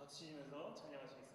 치시면서 찬양하시겠습니다.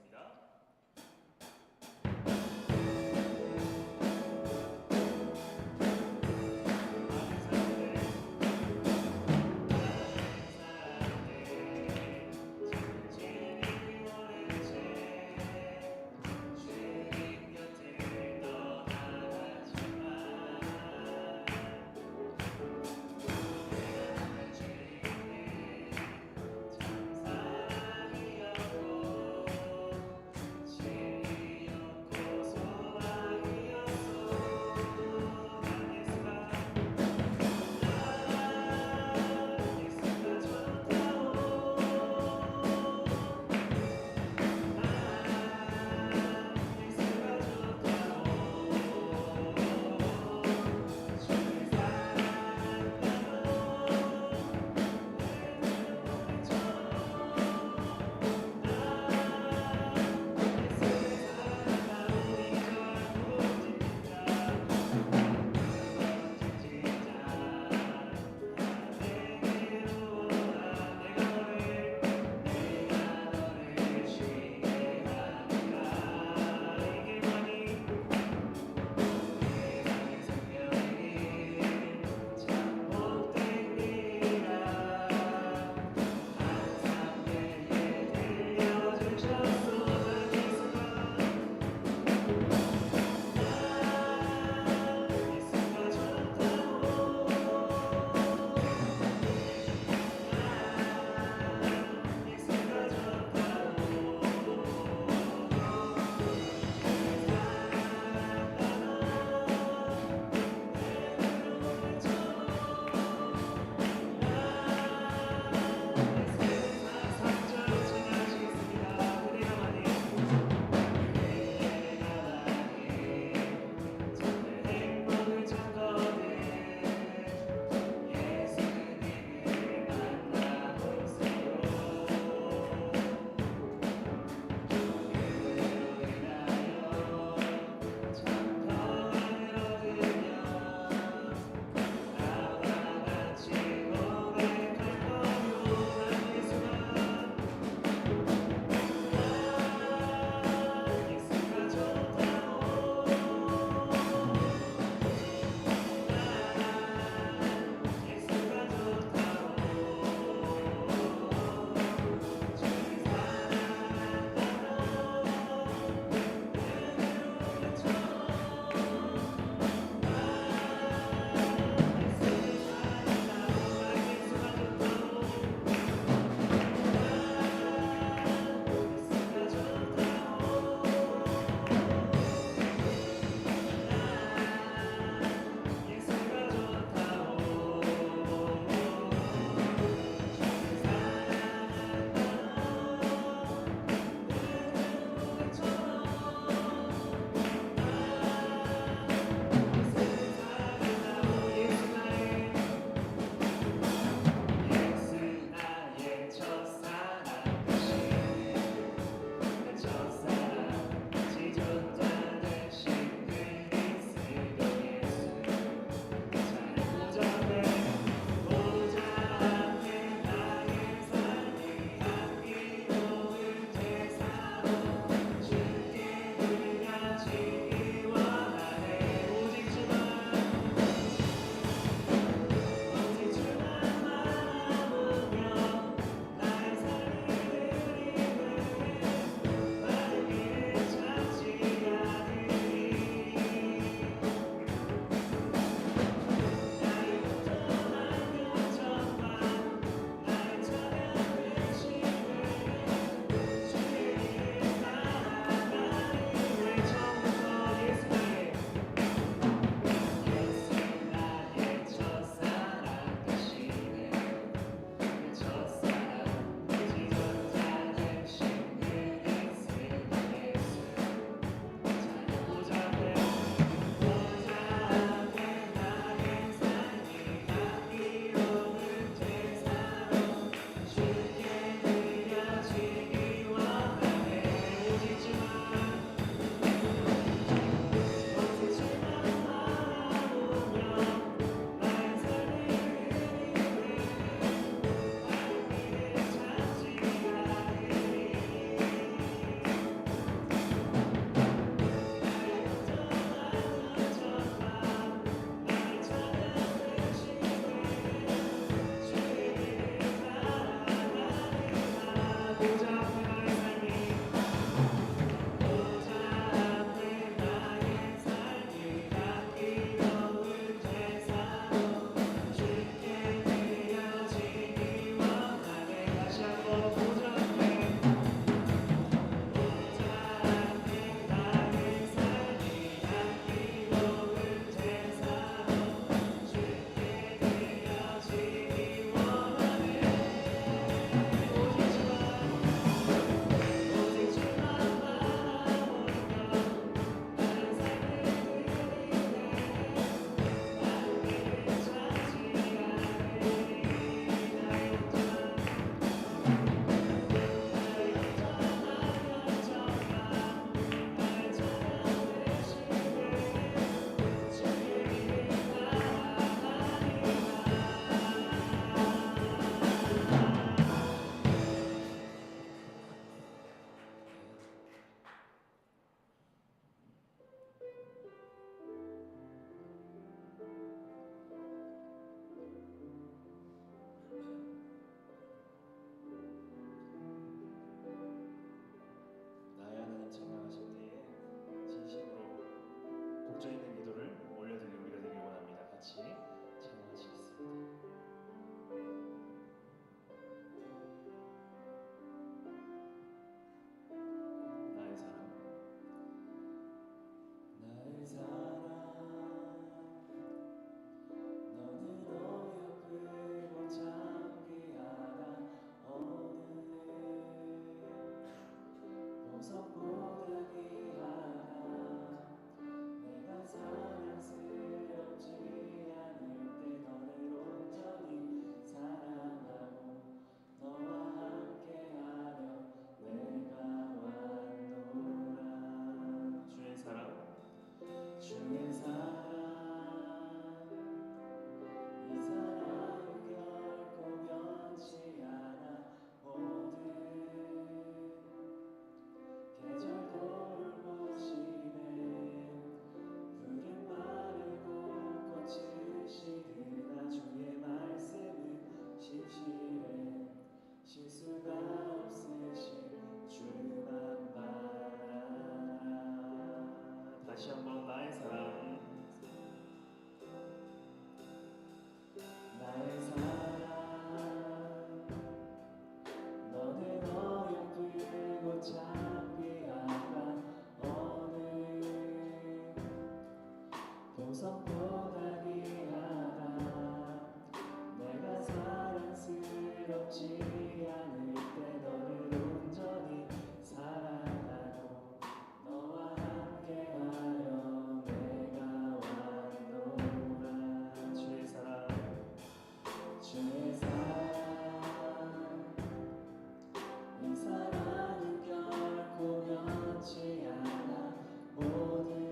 보석보다 귀하다. 내가 사랑스럽지 않을 때 너를 온전히 사랑하고 너와 함께하여 내가 왔노라. 주의 사랑, 주의 사랑, 이 사랑은 결코 변치 않아. 모든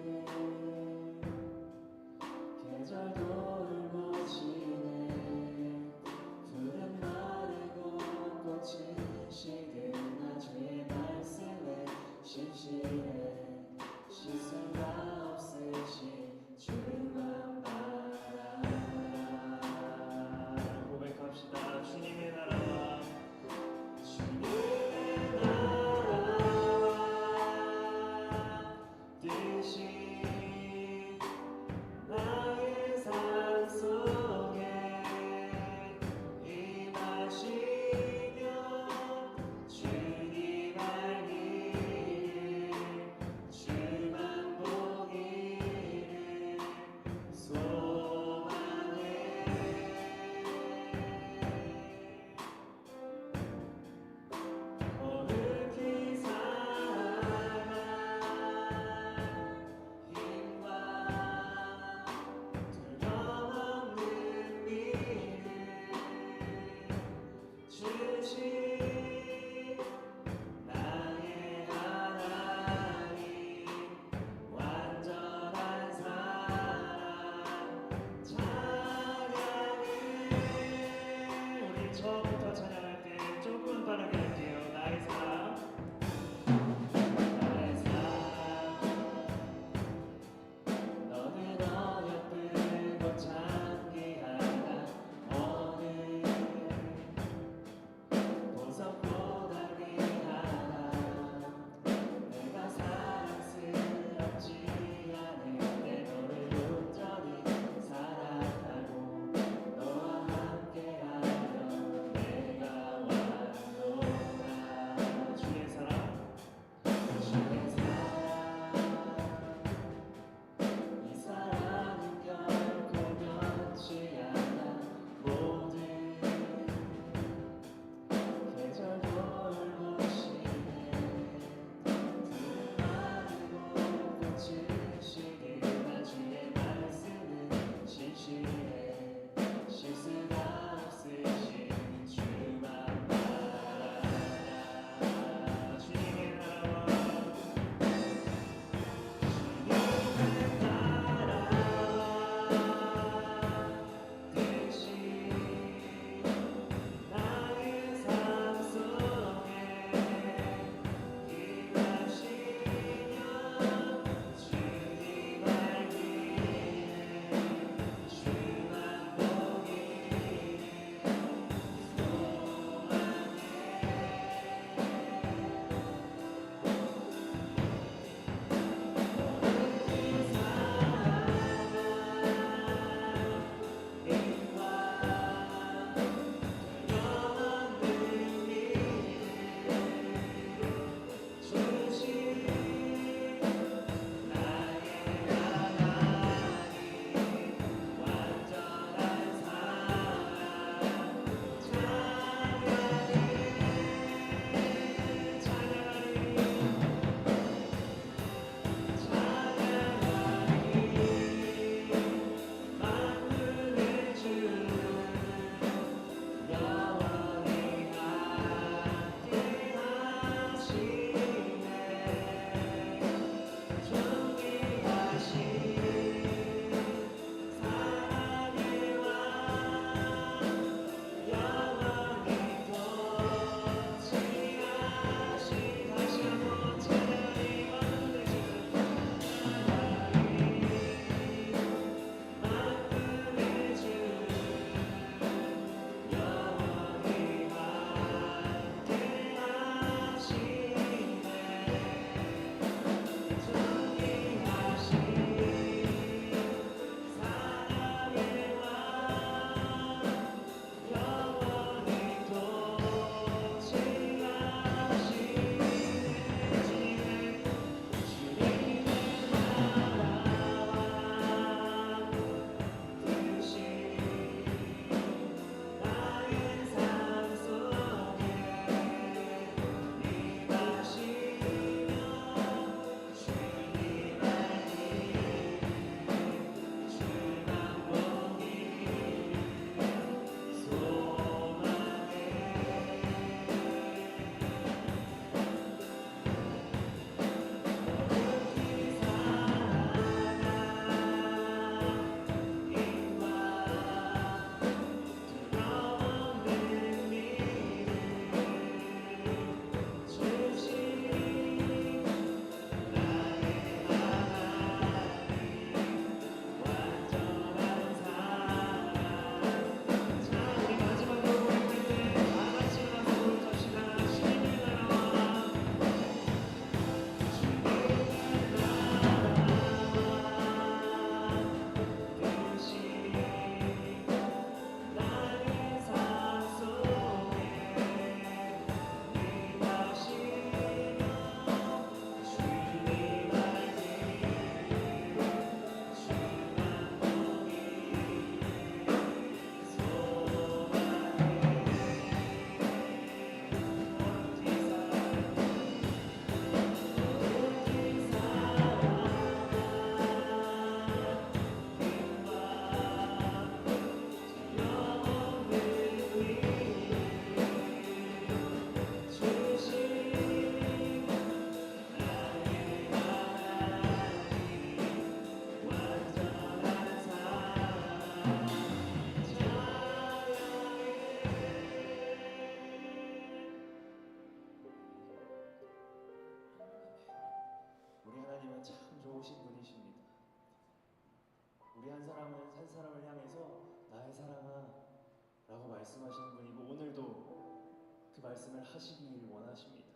말씀하시는 분이고 오늘도 그 말씀을 하시길 원하십니다.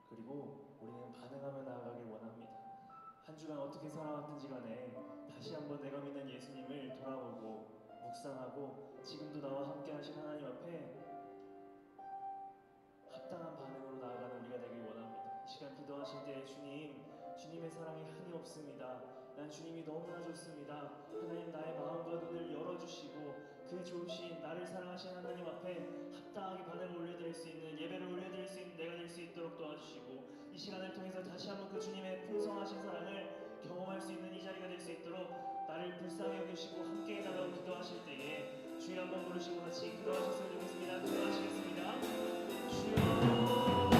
그리고 우리는 반응하며 나아가길 원합니다. 한 주간 어떻게 살아왔든지 간에 다시 한번 내가 믿는 예수님을 돌아보고 묵상하고 지금도 나와 함께 하신 하나님 앞에 합당한 반응으로 나아가는 우리가 되길 원합니다. 이 시간 기도하실 때 주님의 사랑이 한이 없습니다. 난 주님이 너무나 좋습니다. 하나님 나의 마음과 눈을 열어주시고 그 좋으신 나를 사랑하신 하나님 앞에 합당하게 반응을 올려드릴 수 있는 예배를 올려드릴 수 있는 내가 될 수 있도록 도와주시고 이 시간을 통해서 다시 한번 그 주님의 풍성하신 사랑을 경험할 수 있는 이 자리가 될 수 있도록 나를 불쌍히 여기시고 함께 해달라고 기도하실 때에 주여 한번 부르시고 같이 기도하셨으면 좋겠습니다. 기도하시겠습니다. 주여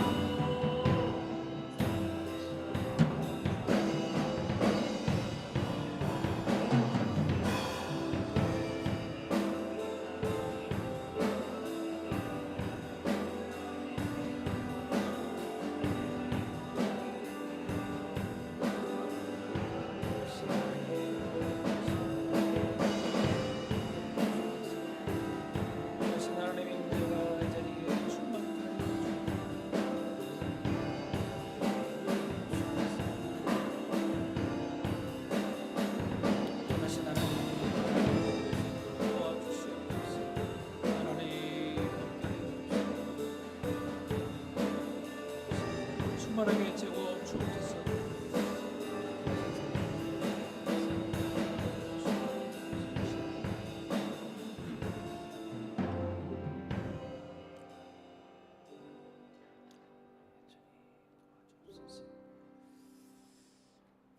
충만하게 채워 주옵소서.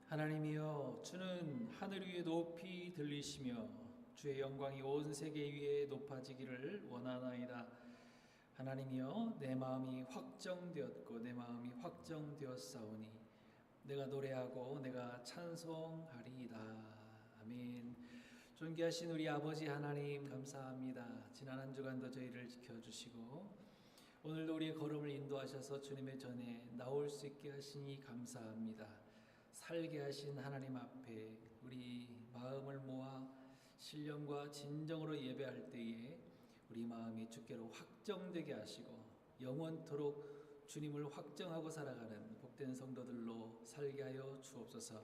하나님이여, 주는 하늘 위에 높이 들리시며 주의 영광이 온 세계 위에 높아지기를 원하나이다. 하나님이여, 내 마음이 확정되었고 내 마음이 확정되었사오니 내가 노래하고 내가 찬송하리이다. 아멘. 존귀하신 우리 아버지 하나님 감사합니다. 지난 한 주간도 저희를 지켜주시고 오늘도 우리의 걸음을 인도하셔서 주님의 전에 나올 수 있게 하시니 감사합니다. 살게 하신 하나님 앞에 우리 마음을 모아 신령과 진정으로 예배할 때에 우리 마음이 주께로 확정되게 하시고 영원토록 주님을 확정하고 살아가는 복된 성도들로 살게 하여 주옵소서.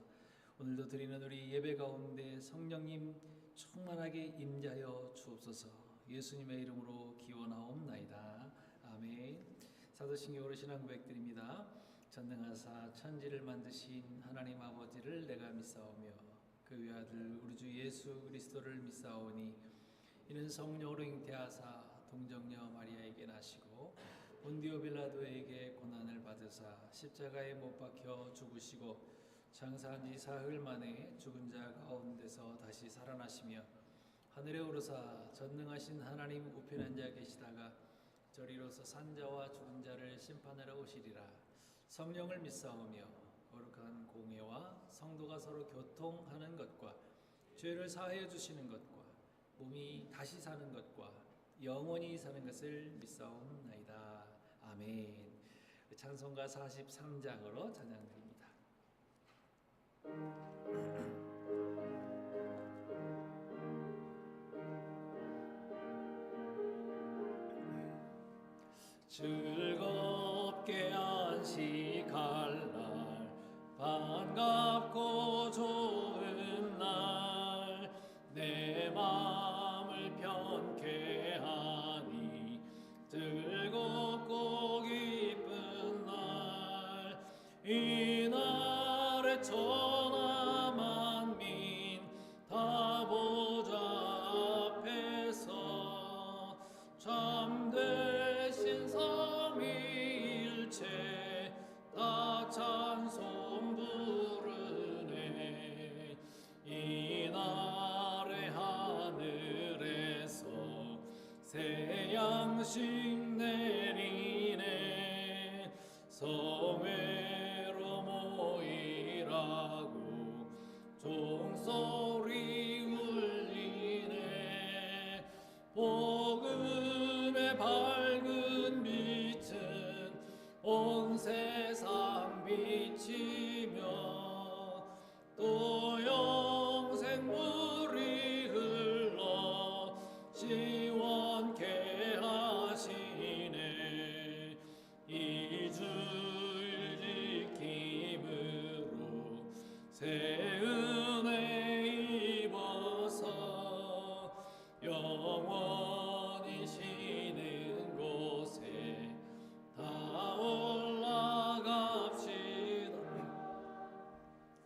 오늘도 드리는 우리 예배 가운데 성령님 충만하게 임재하여 주옵소서. 예수님의 이름으로 기원하옵나이다. 아멘. 사도신경으로 신앙 고백드립니다. 전능하사 천지를 만드신 하나님 아버지를 내가 믿사오며 그 외아들 우리 주 예수 그리스도를 믿사오니 이는 성령으로 잉태하사 동정녀 마리아에게 나시고 본디오 빌라도에게 고난을 받으사 십자가에 못 박혀 죽으시고 장사한 지 사흘 만에 죽은 자 가운데서 다시 살아나시며 하늘에 오르사 전능하신 하나님 우편에 앉아 계시다가 저리로서 산자와 죽은 자를 심판하러 오시리라. 성령을 믿사오며 거룩한 공예와 성도가 서로 교통하는 것과 죄를 사하여 주시는 것과 몸이 다시 사는 것과 영원히 사는 것을 믿사옵나이다. 아멘. 찬송가 43장으로 찬양드립니다. 즐겁게 안식할 날 반갑고 좋은 날 내 마음을 편케 하니 즐겁고 기쁜 날 이 날에 천하 만민 다 보좌 앞에서 참되신 삼위일체 다 찬송 부르네. 이날의 하늘에서 새 양식 내리네. 성회로 모이라고 종소리 울리네. 복음의 밝은 빛은 온 세상 비치며 또 영생물이 흘러 시원케 새 은혜 입어서 영원히 쉬는 곳에 다 올라갑시다.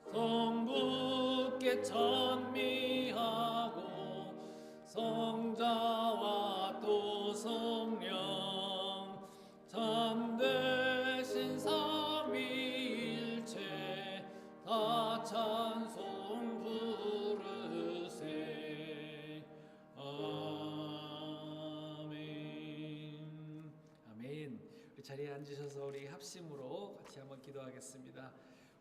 성부께 찬미하고 성자와 또 성령 참되신 삼위일체 다 찬송 부르세. 아멘. 아멘. 우리 자리에 앉으셔서 우리 합심으로 같이 한번 기도하겠습니다.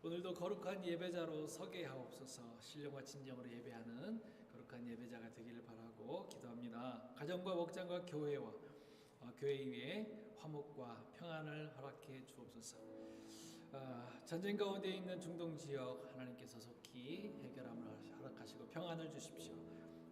오늘도 거룩한 예배자로 서게 하옵소서. 신령과 진정으로 예배하는 거룩한 예배자가 되기를 바라고 기도합니다. 가정과 목장과 교회와 교회 위에 화목과 평안을 허락해 주옵소서. 전쟁 가운데 있는 중동 지역 하나님께서 속히 해결함을 허락하시고 평안을 주십시오.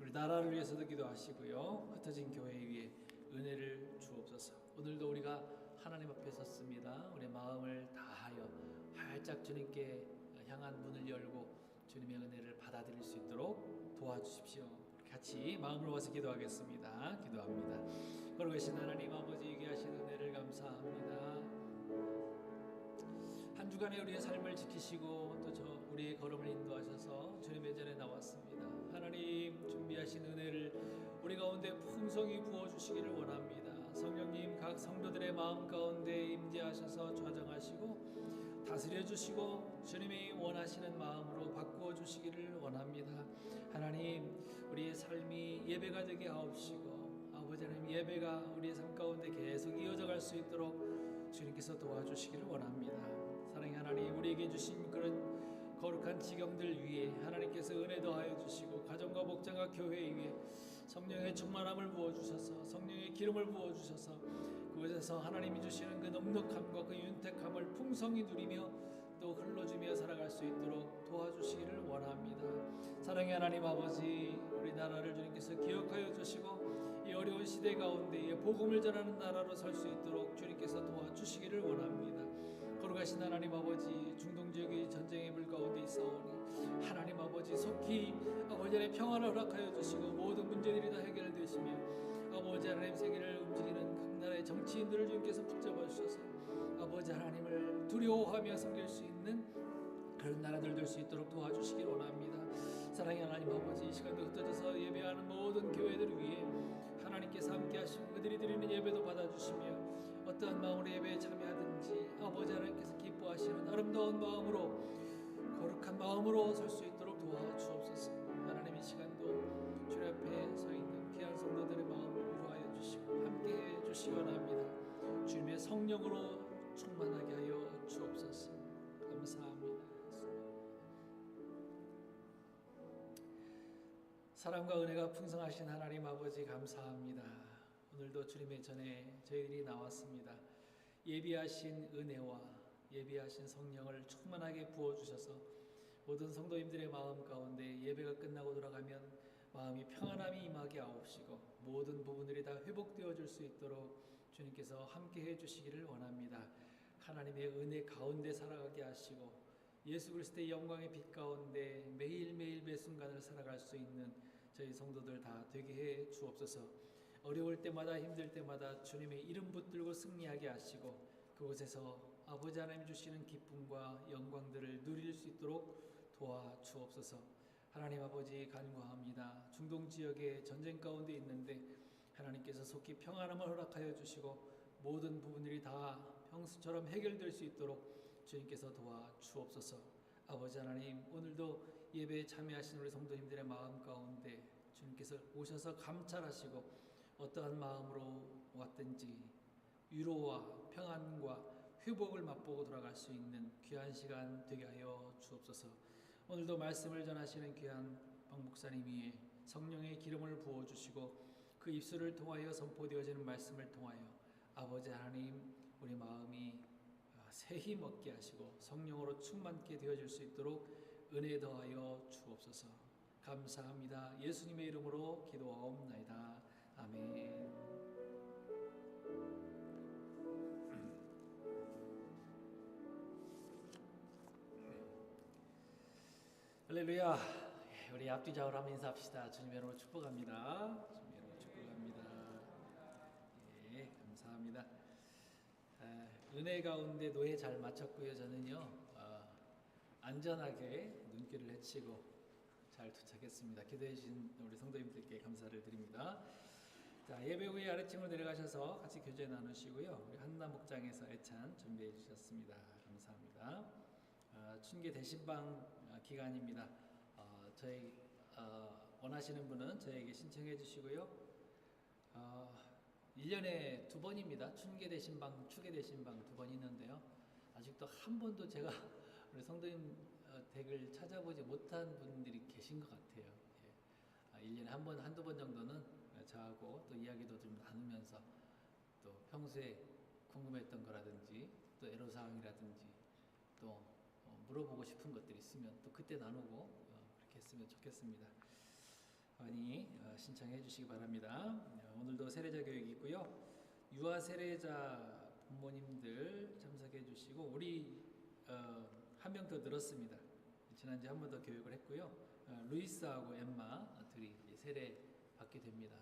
우리 나라를 위해서도 기도하시고요. 흩어진 교회 위에 은혜를 주옵소서. 오늘도 우리가 하나님 앞에 섰습니다. 우리 마음을 다하여 활짝 주님께 향한 문을 열고 주님의 은혜를 받아들일 수 있도록 도와주십시오. 같이 마음을 모아서 기도하겠습니다. 기도합니다. 거룩하신 하나님 아버지, 귀하신 은혜를 감사합니다. 한 주간의 우리의 삶을 지키시고 또 우리의 걸음을 인도하셔서 주님의 전에 나왔습니다. 하나님 준비하신 은혜를 우리 가운데 풍성히 부어주시기를 원합니다. 성령님 각 성도들의 마음 가운데 임재하셔서 좌정하시고 다스려 주시고 주님이 원하시는 마음으로 바꾸어 주시기를 원합니다. 하나님 우리의 삶이 예배가 되게 하옵시고 아버지 하나님 예배가 우리의 삶 가운데 계속 이어져 갈 수 있도록 주님께서 도와주시기를 원합니다. 사랑의 하나님 우리에게 주신 그런 거룩한 지경들 위에 하나님께서 은혜 더하여 주시고 가정과 목장과 교회 위에 성령의 충만함을 부어주셔서 성령의 기름을 부어주셔서 그곳에서 하나님이 주시는 그 넉넉함과 그 윤택함을 풍성히 누리며 또 흘러주며 살아갈 수 있도록 도와주시기를 원합니다. 사랑의 하나님 아버지 우리 나라를 주님께서 기억하여 주시고 이 어려운 시대 가운데에 복음을 전하는 나라로 설 수 있도록 주님께서 도와주시기를 원합니다. 거룩하신 하나님 아버지 중동 지역의 전쟁의 물 가운데 있사오니 하나님 아버지 속히 아버지 하나님 평안을 허락하여 주시고 모든 문제들이 다 해결되시며 아버지 하나님 세계를 움직이는 각 나라의 정치인들을 주님께서 붙잡아 주셔서 아버지 하나님을 두려워하며 섬길 수 있는 그런 나라들 될 수 있도록 도와주시기 원합니다. 사랑의 하나님 아버지 이 시간도 흩어져서 예배하는 모든 교회들을 위해 하나님께서 함께 하시고 그들이 드리는 예배도 받아주시며 어떠한 마음으로 예배에 참여하든지 아버지 하나님께서 기뻐하시는 아름다운 마음으로 거룩한 마음으로 설 수 있도록 도와주옵소서. 하나님 이 시간도 주님 앞에 서 있는 귀한 성도들의 마음을 위로하여 주시고 함께해 주시기 원합니다. 주님의 성령으로 충만하게 하여 주옵소서. 감사합니다. 사랑과 은혜가 풍성하신 하나님 아버지 감사합니다. 오늘도 주님의 전에 저희들이 나왔습니다. 예비하신 은혜와 예비하신 성령을 충만하게 부어주셔서 모든 성도님들의 마음 가운데 예배가 끝나고 돌아가면 마음이 평안함이 임하게 하옵시고 모든 부분들이 다 회복되어질 수 있도록 주님께서 함께해 주시기를 원합니다. 하나님의 은혜 가운데 살아가게 하시고 예수 그리스도의 영광의 빛 가운데 매일매일 매 순간을 살아갈 수 있는 저희 성도들 다 되게 해 주옵소서. 어려울 때마다 힘들 때마다 주님의 이름 붙들고 승리하게 하시고 그곳에서 아버지 하나님 주시는 기쁨과 영광들을 누릴 수 있도록 도와주옵소서. 하나님 아버지 간구합니다. 중동 지역의 전쟁 가운데 있는데 하나님께서 속히 평안함을 허락하여 주시고 모든 부분들이 다 평소처럼 해결될 수 있도록 주님께서 도와주옵소서. 아버지 하나님 오늘도 예배에 참여하신 우리 성도님들의 마음 가운데 주님께서 오셔서 감찰하시고 어떠한 마음으로 왔든지 위로와 평안과 회복을 맛보고 돌아갈 수 있는 귀한 시간 되게 하여 주옵소서. 오늘도 말씀을 전하시는 귀한 박 목사님 위에 성령의 기름을 부어주시고 그 입술을 통하여 선포되어지는 말씀을 통하여 아버지 하나님 우리 마음이 새 힘 얻게 하시고 성령으로 충만케 되어질 수 있도록 은혜 더하여 주옵소서. 감사합니다. 예수님의 이름으로 기도하옵나이다. 아멘. 할렐루야. 우리 앞뒤좌우로 한번 인사합시다. 주님의 이름으로 축복합니다. 주님의 이름으로 축복합니다. 예, 감사합니다. 은혜 가운데 노예 잘 마쳤고요. 저는요 안전하게 눈길을 헤치고 잘 도착했습니다. 기도해 주신 우리 성도님들께 감사를 드립니다. 자, 예배 후에 아래층으로 내려가셔서 같이 교제 나누시고요. 우리 한나 목장에서 애찬 준비해 주셨습니다. 감사합니다. 춘계 대신방 기간입니다. 저희 원하시는 분은 저에게 신청해 주시고요. 1년에 2번입니다. 춘계 대신방, 추계 대신방 2번 있는데요. 아직도 한 번도 제가 우리 성도님 댁을 찾아보지 못한 분들이 계신 것 같아요. 예. 1년에 한 번, 한두 번 정도는 저하고 또 이야기도 좀 나누면서 또 평소에 궁금했던 거라든지 또 애로사항이라든지 또 물어보고 싶은 것들이 있으면 또 그때 나누고 그렇게 했으면 좋겠습니다. 많이 신청해 주시기 바랍니다. 오늘도 세례자 교육이 있고요. 유아 세례자 부모님들 참석해 주시고 우리 한 명 더 늘었습니다. 지난주에 한 번 더 교육을 했고요. 루이스하고 엠마 둘이 세례 받게 됩니다.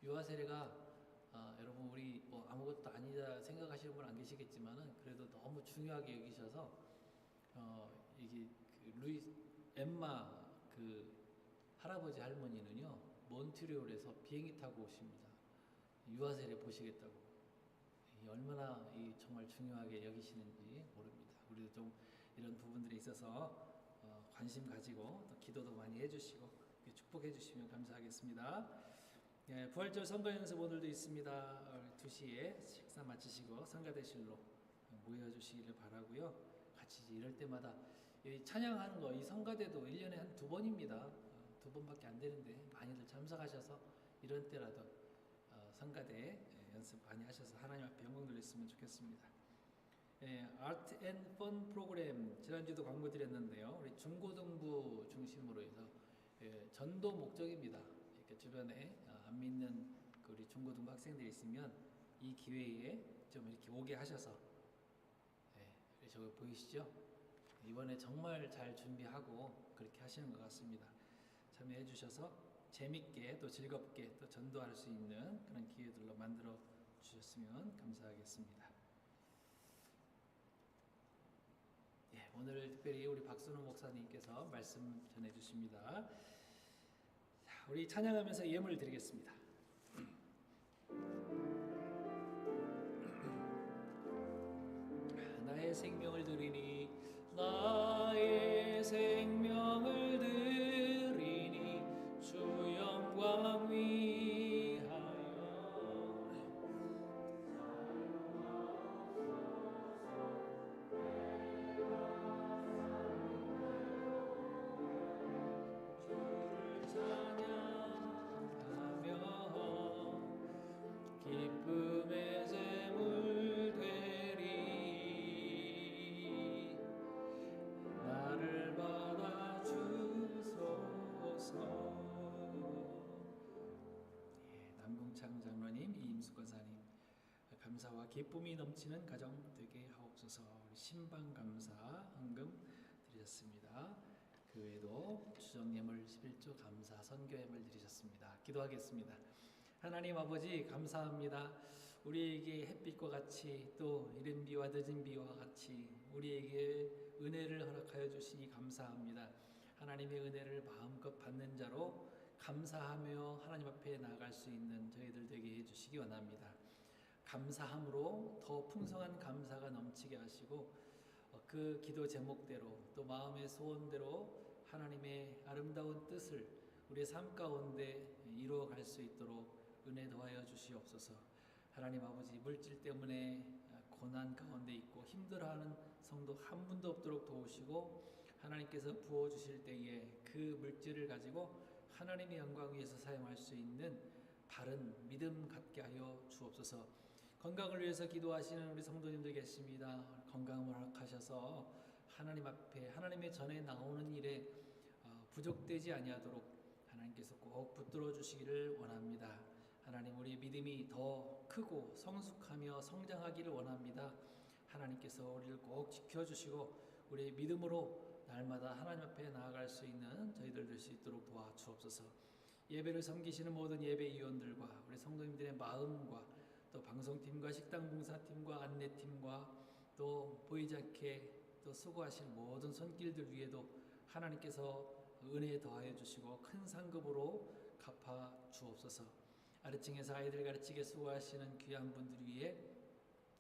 유아 세례가 여러분 우리 뭐 아무것도 아니다 생각하시는 분 안 계시겠지만은 그래도 너무 중요하게 여기셔서 이게 엠마 그 할아버지 할머니는요 몬트리올에서 비행기 타고 오십니다. 유아 세례 보시겠다고. 얼마나 정말 중요하게 여기시는지 모릅니다. 우리도 좀 이런 부분들에 있어서 관심 가지고 또 기도도 많이 해주시고 축복해 주시면 감사하겠습니다. 예, 부활절 선거 연습 오늘도 있습니다. 2시에 식사 마치시고 성가대실로 모여주시기를 바라고요. 같이 이럴 때마다 찬양하는 거 이 성가대도 1년에 한 2번입니다. 2번밖에 안 되는데 많이들 참석하셔서 이런 때라도 성가대 연습 많이 하셔서 하나님 앞에 영광 돌렸으면 좋겠습니다. 아트 앤 펀 프로그램 지난주도 광고 드렸는데요. 우리 중고등부 중심으로 해서 전도 목적입니다. 이렇게 주변에 안 믿는 우리 중고등부 학생들이 있으면 이 기회에 좀 이렇게 오게 하셔서 저거 보이시죠? 이번에 정말 잘 준비하고 그렇게 하시는 것 같습니다. 참여해 주셔서 재밌게 또 즐겁게 또 전도할 수 있는 그런 기회들로 만들어 주셨으면 감사하겠습니다. 예, 오늘 특별히 우리 박순호 목사님께서 말씀 전해 주십니다. 자, 우리 찬양하면서 예물 드리겠습니다. 나의 생명을 드리니 나의 생명을 드리니 주 영광 위하여 주를 찬양하며 기쁨의 제물 되리 나를 받아 주소서. 남궁창 장로님, 이임숙 권사님 감사와 기쁨이 넘치는 가정 되게 하옵소서. 우리 신방 감사 헌금 드리셨습니다. 그 외에도 추정예물 11조 감사 선교예물 드리셨습니다. 기도하겠습니다. 하나님 아버지 감사합니다. 우리에게 햇빛과 같이 또 이른 비와 늦은 비와 같이 우리에게 은혜를 허락하여 주시니 감사합니다. 하나님의 은혜를 마음껏 받는 자로 감사하며 하나님 앞에 나아갈 수 있는 저희들 되게 해주시기 원합니다. 감사함으로 더 풍성한 감사가 넘치게 하시고 그 기도 제목대로 또 마음의 소원대로 하나님의 아름다운 뜻을 우리의 삶 가운데 이루어갈 수 있도록 은혜 더하여 주시옵소서. 하나님 아버지 물질 때문에 고난 가운데 있고 힘들어하는 성도 한 분도 없도록 도우시고 하나님께서 부어주실 때에 그 물질을 가지고 하나님의 영광 위해서 사용할 수 있는 바른 믿음 갖게 하여 주옵소서. 건강을 위해서 기도하시는 우리 성도님들 계십니다. 건강을 허락하셔서 하나님 앞에 하나님의 전에 나오는 일에 부족되지 아니하도록 하나님께서 꼭 붙들어 주시기를 원합니다. 하나님 우리 믿음이 더 크고 성숙하며 성장하기를 원합니다. 하나님께서 우리를 꼭 지켜주시고 우리의 믿음으로 날마다 하나님 앞에 나아갈 수 있는 저희들 될 수 있도록 도와주옵소서. 예배를 섬기시는 모든 예배위원들과 우리 성도님들의 마음과 또 방송팀과 식당봉사팀과 안내팀과 또 보이지 않게 또 수고하실 모든 손길들 위에도 하나님께서 은혜 더하여 주시고 큰 상급으로 갚아 주옵소서. 아래층에서 아이들 가르치게 수고하시는 귀한 분들 위해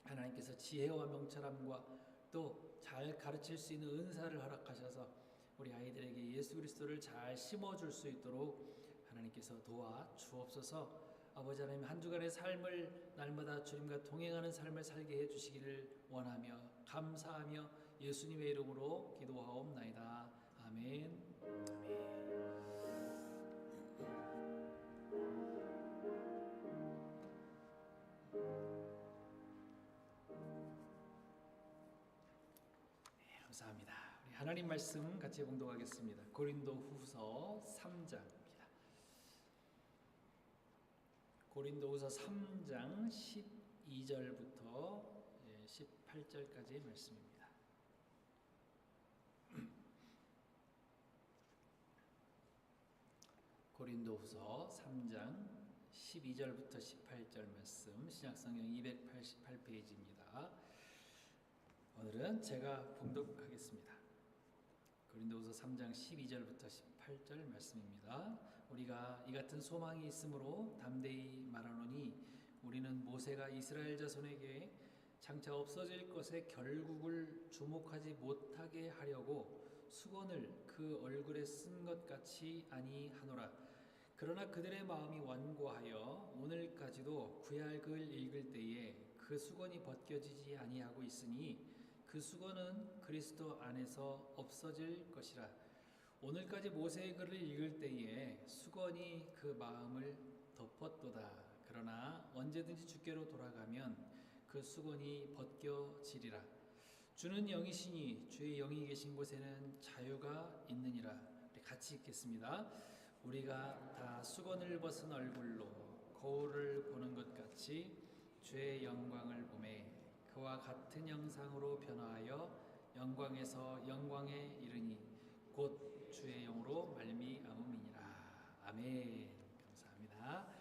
하나님께서 지혜와 명철함과 또 잘 가르칠 수 있는 은사를 허락하셔서 우리 아이들에게 예수 그리스도를 잘 심어줄 수 있도록 하나님께서 도와 주옵소서. 아버지 하나님, 한 주간의 삶을 날마다 주님과 동행하는 삶을 살게 해주시기를 원하며 감사하며 예수님의 이름으로 기도하옵나이다. 아멘. 감사합니다. 우리 하나님 말씀 같이 봉독하겠습니다. 고린도후서 3장입니다. 고린도후서 3장 12절부터 18절까지의 말씀입니다. 고린도후서 3장 12절부터 18절 말씀, 신약성경 288페이지입니다. 오늘은 제가 봉독하겠습니다. 고린도후서 3장 12절부터 18절 말씀입니다. 우리가 이 같은 소망이 있으므로 담대히 말하노니 우리는 모세가 이스라엘 자손에게 장차 없어질 것의 결국을 주목하지 못하게 하려고 수건을 그 얼굴에 쓴 것 같이 아니하노라. 그러나 그들의 마음이 완고하여 오늘까지도 구약을 읽을 때에 그 수건이 벗겨지지 아니하고 있으니 그 수건은 그리스도 안에서 없어질 것이라. 오늘까지 모세의 글을 읽을 때에 수건이 그 마음을 덮었도다. 그러나 언제든지 주께로 돌아가면 그 수건이 벗겨지리라. 주는 영이시니 주의 영이 계신 곳에는 자유가 있느니라. 우리 같이 읽겠습니다. 우리가 다 수건을 벗은 얼굴로 거울을 보는 것 같이 주의 영광을 보매 그와 같은 형상으로 변화하여 영광에서 영광에 이르니 곧 주의 영으로 말미암음이니라. 아멘. 감사합니다.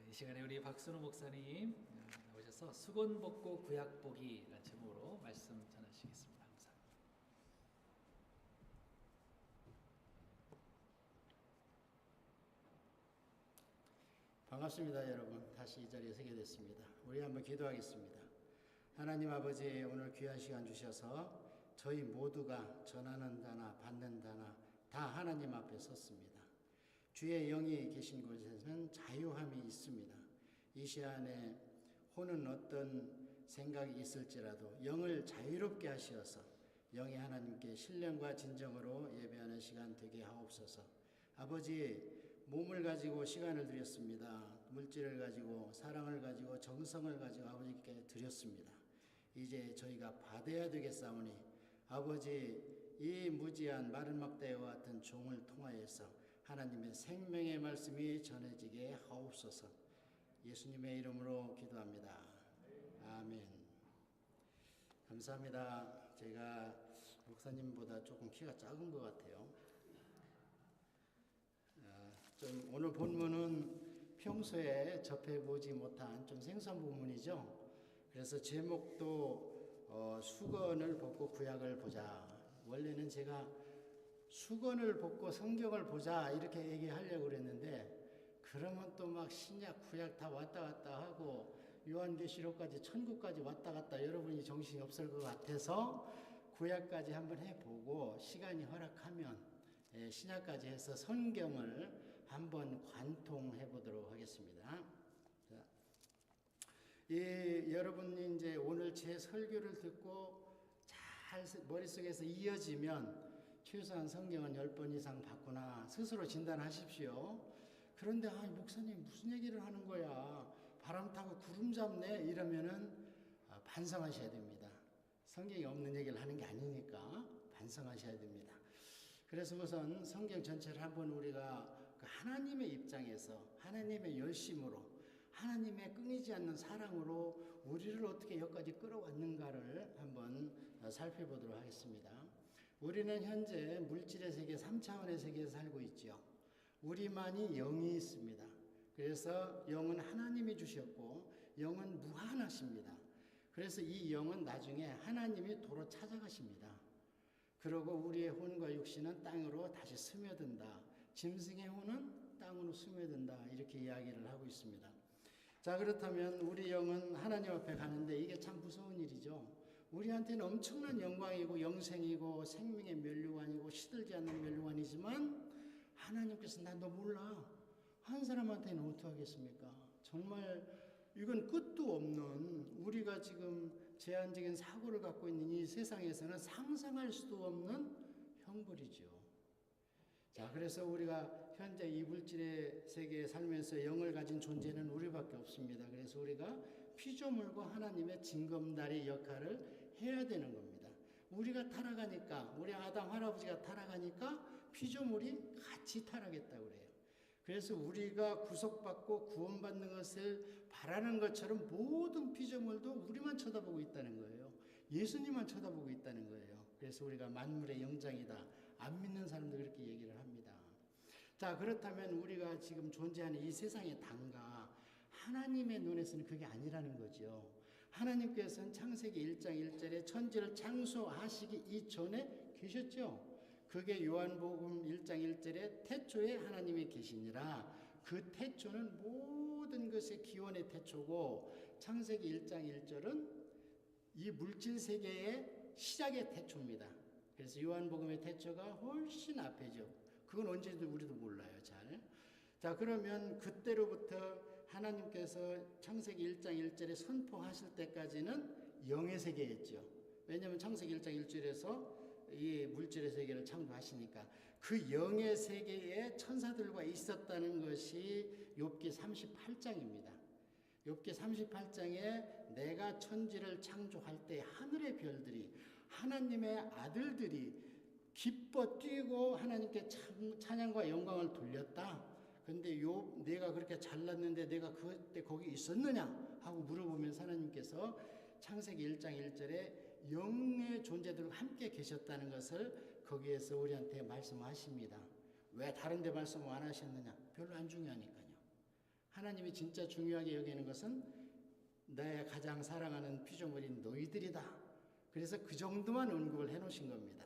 이 시간에 우리 박순호 목사님 나오셔서 수건 벗고 구약 보기라는 제목으로 말씀 전하시겠습니다. 감사합니다. 반갑습니다, 여러분. 다시 이 자리에 서게 됐습니다. 우리 한번 기도하겠습니다. 하나님 아버지, 오늘 귀한 시간 주셔서 저희 모두가 전하는 자나 받는 자나 다 하나님 앞에 섰습니다. 주의 영이 계신 곳에는 자유함이 있습니다. 이 시간에 호는 어떤 생각이 있을지라도 영을 자유롭게 하시어서 영이 하나님께 신령과 진정으로 예배하는 시간 되게 하옵소서. 아버지, 몸을 가지고 시간을 드렸습니다. 물질을 가지고 사랑을 가지고 정성을 가지고 아버지께 드렸습니다. 이제 저희가 받아야 되겠사오니 아버지, 이 무지한 마른 막대와 같은 종을 통하여서 하나님의 생명의 말씀이 전해지게 하옵소서. 예수님의 이름으로 기도합니다. 아멘. 감사합니다. 제가 목사님보다 조금 키가 작은 것 같아요. 좀 오늘 본문은 평소에 접해보지 못한 좀 생소한 부분이죠. 그래서 제목도 수건을 벗고 구약을 보자. 원래는 제가 수건을 벗고 성경을 보자 이렇게 얘기하려고 그랬는데 그러면 또 막 신약 구약 다 왔다 갔다 하고 요한계시록까지 천국까지 왔다 갔다 여러분이 정신이 없을 것 같아서 구약까지 한번 해보고 시간이 허락하면 신약까지 해서 성경을 한번 관통해 보도록 하겠습니다. 자, 여러분이 이제 오늘 제 설교를 듣고 잘 머릿속에서 이어지면 최소한 성경은 10번 이상 봤구나 스스로 진단하십시오. 그런데 목사님 무슨 얘기를 하는 거야? 바람 타고 구름 잡네? 이러면은 반성하셔야 됩니다. 성경이 없는 얘기를 하는 게 아니니까 반성하셔야 됩니다. 그래서 우선 성경 전체를 한번 우리가 하나님의 입장에서 하나님의 열심으로 하나님의 끊이지 않는 사랑으로 우리를 어떻게 여기까지 끌어왔는가를 한번 살펴보도록 하겠습니다. 우리는 현재 물질의 세계 3차원의 세계에 살고 있죠. 우리만이 영이 있습니다. 그래서 영은 하나님이 주셨고 영은 무한하십니다. 그래서 이 영은 나중에 하나님이 도로 찾아가십니다. 그러고 우리의 혼과 육신은 땅으로 다시 스며든다. 짐승의 혼은 땅으로 스며든다. 이렇게 이야기를 하고 있습니다. 자, 그렇다면 우리 영은 하나님 앞에 가는데 이게 참 무서운 일이죠. 우리한테는 엄청난 영광이고 영생이고 생명의 면류관이고 시들지 않는 면류관이지만 하나님께서 나 너 몰라. 한 사람한테는 어떻게 하겠습니까? 정말 이건 끝도 없는, 우리가 지금 제한적인 사고를 갖고 있는 이 세상에서는 상상할 수도 없는 형벌이죠. 자, 그래서 우리가 현재 이 물질의 세계에 살면서 영을 가진 존재는 우리밖에 없습니다. 그래서 우리가 피조물과 하나님의 징검다리 역할을 해야 되는 겁니다. 우리가 타락하니까, 우리 아담 할아버지가 타락하니까 피조물이 같이 타락했다고 그래요. 그래서 우리가 구속받고 구원받는 것을 바라는 것처럼 모든 피조물도 우리만 쳐다보고 있다는 거예요. 예수님만 쳐다보고 있다는 거예요. 그래서 우리가 만물의 영장이다. 안 믿는 사람도 그렇게 얘기를 합니다. 자, 그렇다면 우리가 지금 존재하는 이 세상의 단가, 하나님의 눈에서는 그게 아니라는 거죠. 하나님께서는 창세기 1장 1절에 천지를 창조하시기 이전에 계셨죠. 그게 요한복음 1장 1절에 태초에 하나님이 계시니라. 그 태초는 모든 것의 기원의 태초고 창세기 1장 1절은 이 물질 세계의 시작의 태초입니다. 그래서 요한복음의 태초가 훨씬 앞이죠. 그건 언제도 우리도 몰라요, 잘. 자, 그러면 그때로부터 하나님께서 창세기 1장 1절에 선포하실 때까지는 영의 세계였죠. 왜냐하면 창세기 1장 1절에서 이 물질의 세계를 창조하시니까 그 영의 세계에 천사들과 있었다는 것이 욥기 38장입니다. 욥기 38장에 내가 천지를 창조할 때 하늘의 별들이 하나님의 아들들이 기뻐 뛰고 하나님께 찬양과 영광을 돌렸다. 근데 욥 내가 그렇게 잘났는데 내가 그때 거기 있었느냐 하고 물어보면서 하나님께서 창세기 1장 1절에 영의 존재들과 함께 계셨다는 것을 거기에서 우리한테 말씀하십니다. 왜 다른 데 말씀 안 하셨느냐? 별로 안 중요하니까요. 하나님이 진짜 중요하게 여기는 것은 내 가장 사랑하는 피조물인 너희들이다. 그래서 그 정도만 언급을 해놓으신 겁니다.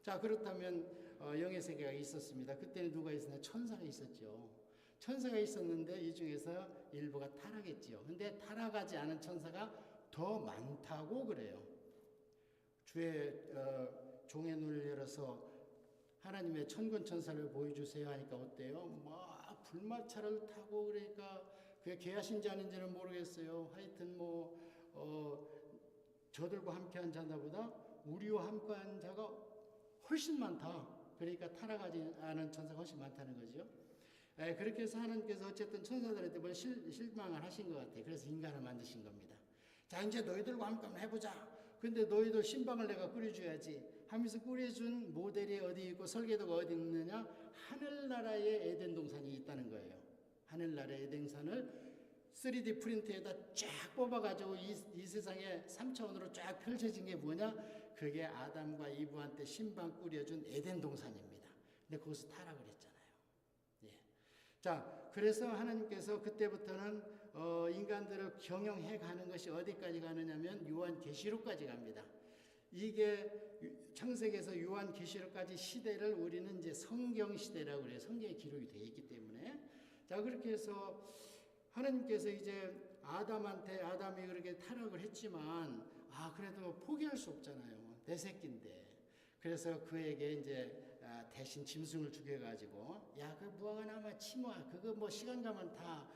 자, 그렇다면 영의 세계가 있었습니다. 그때는 누가 있었나요? 천사가 있었죠. 천사가 있었는데 이 중에서 일부가 타락했지요. 근데 타락하지 않은 천사가 더 많다고 그래요. 주의 종의 눈을 열어서 하나님의 천군 천사를 보여주세요 하니까 어때요? 막 불마차를 타고 그러니까 그게 개하신지 아닌지는 모르겠어요. 하여튼 저들과 함께한 자보다 우리와 함께한 자가 훨씬 많다. 그러니까 타락하지 않은 천사가 훨씬 많다는 거죠. 그렇게 해서 하나님께서 어쨌든 천사들한테 뭘 실망을 하신 것 같아요. 그래서 인간을 만드신 겁니다. 자, 이제 너희들과 함께 한번 해보자. 근데 너희들 신방을 내가 꾸려줘야지 하면서 꾸려준 모델이 어디 있고 설계도가 어디 있느냐? 하늘나라의 에덴 동산이 있다는 거예요. 하늘나라의 에덴 동산을 3D 프린트에다 쫙 뽑아가지고 이 세상에 3차원으로 쫙 펼쳐진 게 뭐냐? 그게 아담과 이브한테 신방 꾸려준 에덴 동산입니다. 근데 거기서 타락을 했잖아요. 예. 자, 그래서 하나님께서 그때부터는 인간들을 경영해 가는 것이 어디까지 가느냐면 요한계시록까지 갑니다. 이게 창세기에서 요한계시록까지 시대를 우리는 이제 성경 시대라고 그래요. 성경에 기록이 되어 있기 때문에. 자, 그렇게 해서 하나님께서 이제 아담이 그렇게 타락을 했지만 그래도 포기할 수 없잖아요. 내 새끼인데. 그래서 그에게 이제 대신 짐승을 죽여가지고 그 무화과 나무 치마 그거 뭐 시간 가면 다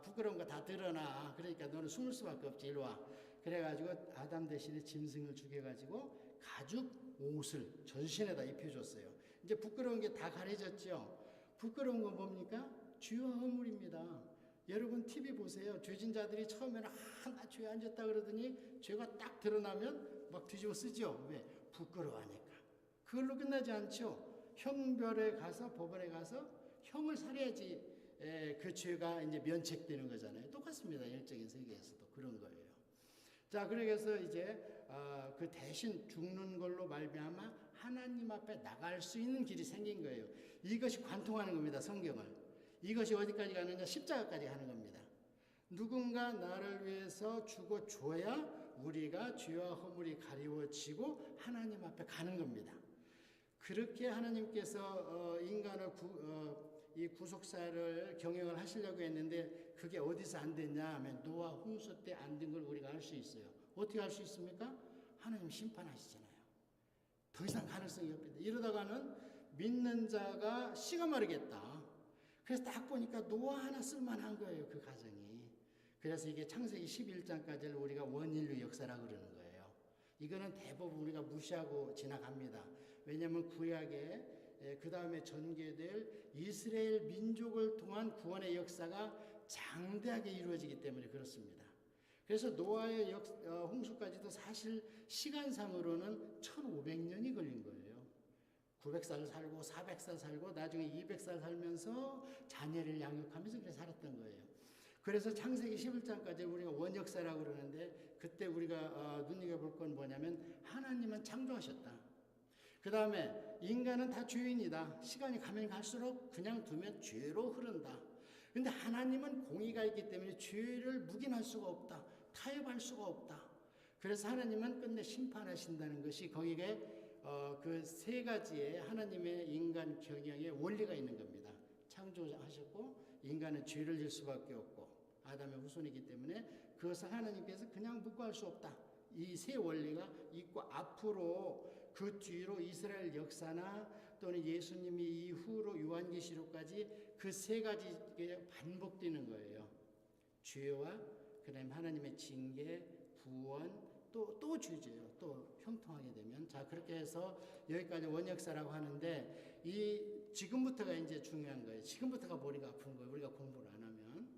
부끄러운 거 다 드러나. 그러니까 너는 숨을 수밖에 없지. 이리 와. 그래가지고 아담 대신에 짐승을 죽여가지고 가죽 옷을 전신에다 입혀줬어요. 이제 부끄러운 게 다 가려졌죠. 부끄러운 건 뭡니까? 죄와 허물입니다. 여러분 TV 보세요. 죄진 자들이 처음에는 나 죄에 앉았다 그러더니 죄가 딱 드러나면 막 뒤집어 쓰죠. 왜? 부끄러워하니까. 그걸로 끝나지 않죠. 형별에 가서 법원에 가서 형을 살해야지 그 죄가 이제 면책되는 거잖아요. 똑같습니다. 영적인 세계에서도 그런 거예요. 자, 그래서 이제 그 대신 죽는 걸로 말미암아 하나님 앞에 나갈 수 있는 길이 생긴 거예요. 이것이 관통하는 겁니다. 성경을. 이것이 어디까지 가느냐? 십자가까지 가는 겁니다. 누군가 나를 위해서 죽어 줘야 우리가 죄와 허물이 가리워지고 하나님 앞에 가는 겁니다. 그렇게 하나님께서 인간을 이 구속사를 경영을 하시려고 했는데 그게 어디서 안 됐냐 하면 노아 홍수 때 안 된 걸 우리가 알 수 있어요. 어떻게 알 수 있습니까? 하나님 심판하시잖아요. 더 이상 가능성이 없다. 이러다가는 믿는 자가 씨가 마르겠다. 그래서 딱 보니까 노아 하나 쓸만한 거예요. 그 가정이. 그래서 이게 창세기 11장까지를 우리가 원인류 역사라고 그러는 거예요. 이거는 대부분 우리가 무시하고 지나갑니다. 왜냐하면 구약에 그 다음에 전개될 이스라엘 민족을 통한 구원의 역사가 장대하게 이루어지기 때문에 그렇습니다. 그래서 노아의 홍수까지도 사실 시간상으로는 1500년이 걸린 거예요. 900살 살고 400살 살고 나중에 200살 살면서 자녀를 양육하면서 그렇게 살았던 거예요. 그래서 창세기 11장까지 우리가 원역사라고 그러는데 그때 우리가 눈여겨볼 건 뭐냐면 하나님은 창조하셨다. 그 다음에 인간은 다 죄인이다. 시간이 가면 갈수록 그냥 두면 죄로 흐른다. 근데 하나님은 공의가 있기 때문에 죄를 묵인할 수가 없다. 타협할 수가 없다. 그래서 하나님은 끝내 심판하신다는 것이 거기에 그 세 가지의 하나님의 인간 경영의 원리가 있는 겁니다. 창조하셨고 인간은 죄를 질 수밖에 없고 아담의 후손이기 때문에 그것을 하나님께서 그냥 묵고할 수 없다. 이 세 원리가 있고 앞으로 그 뒤로 이스라엘 역사나 또는 예수님이 이후로 요한계시록까지 그 세 가지가 반복되는 거예요. 죄와 그다음에 하나님의 징계, 구원, 또 죄죠. 또 형통하게 되면 자 그렇게 해서 여기까지 원역사라고 하는데 이 지금부터가 이제 중요한 거예요. 지금부터가 머리가 아픈 거예요. 우리가 공부를 안 하면.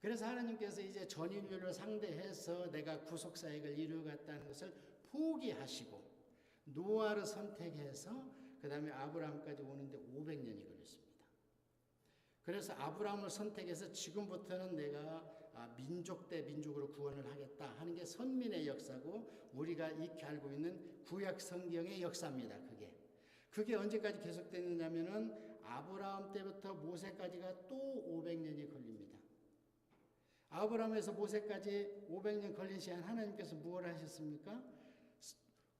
그래서 하나님께서 이제 전 인류를 상대해서 내가 구속 사역을 이루어갔다는 것을 포기하시고 노아를 선택해서 그 다음에 아브라함까지 오는데 500년이 걸렸습니다. 그래서 아브라함을 선택해서 지금부터는 내가 민족 대 민족으로 구원을 하겠다 하는 게 선민의 역사고 우리가 익히 알고 있는 구약 성경의 역사입니다. 그게 언제까지 계속되느냐면은 아브라함 때부터 모세까지가 또 500년이 걸립니다. 아브라함에서 모세까지 500년 걸린 시간 하나님께서 무엇을 하셨습니까?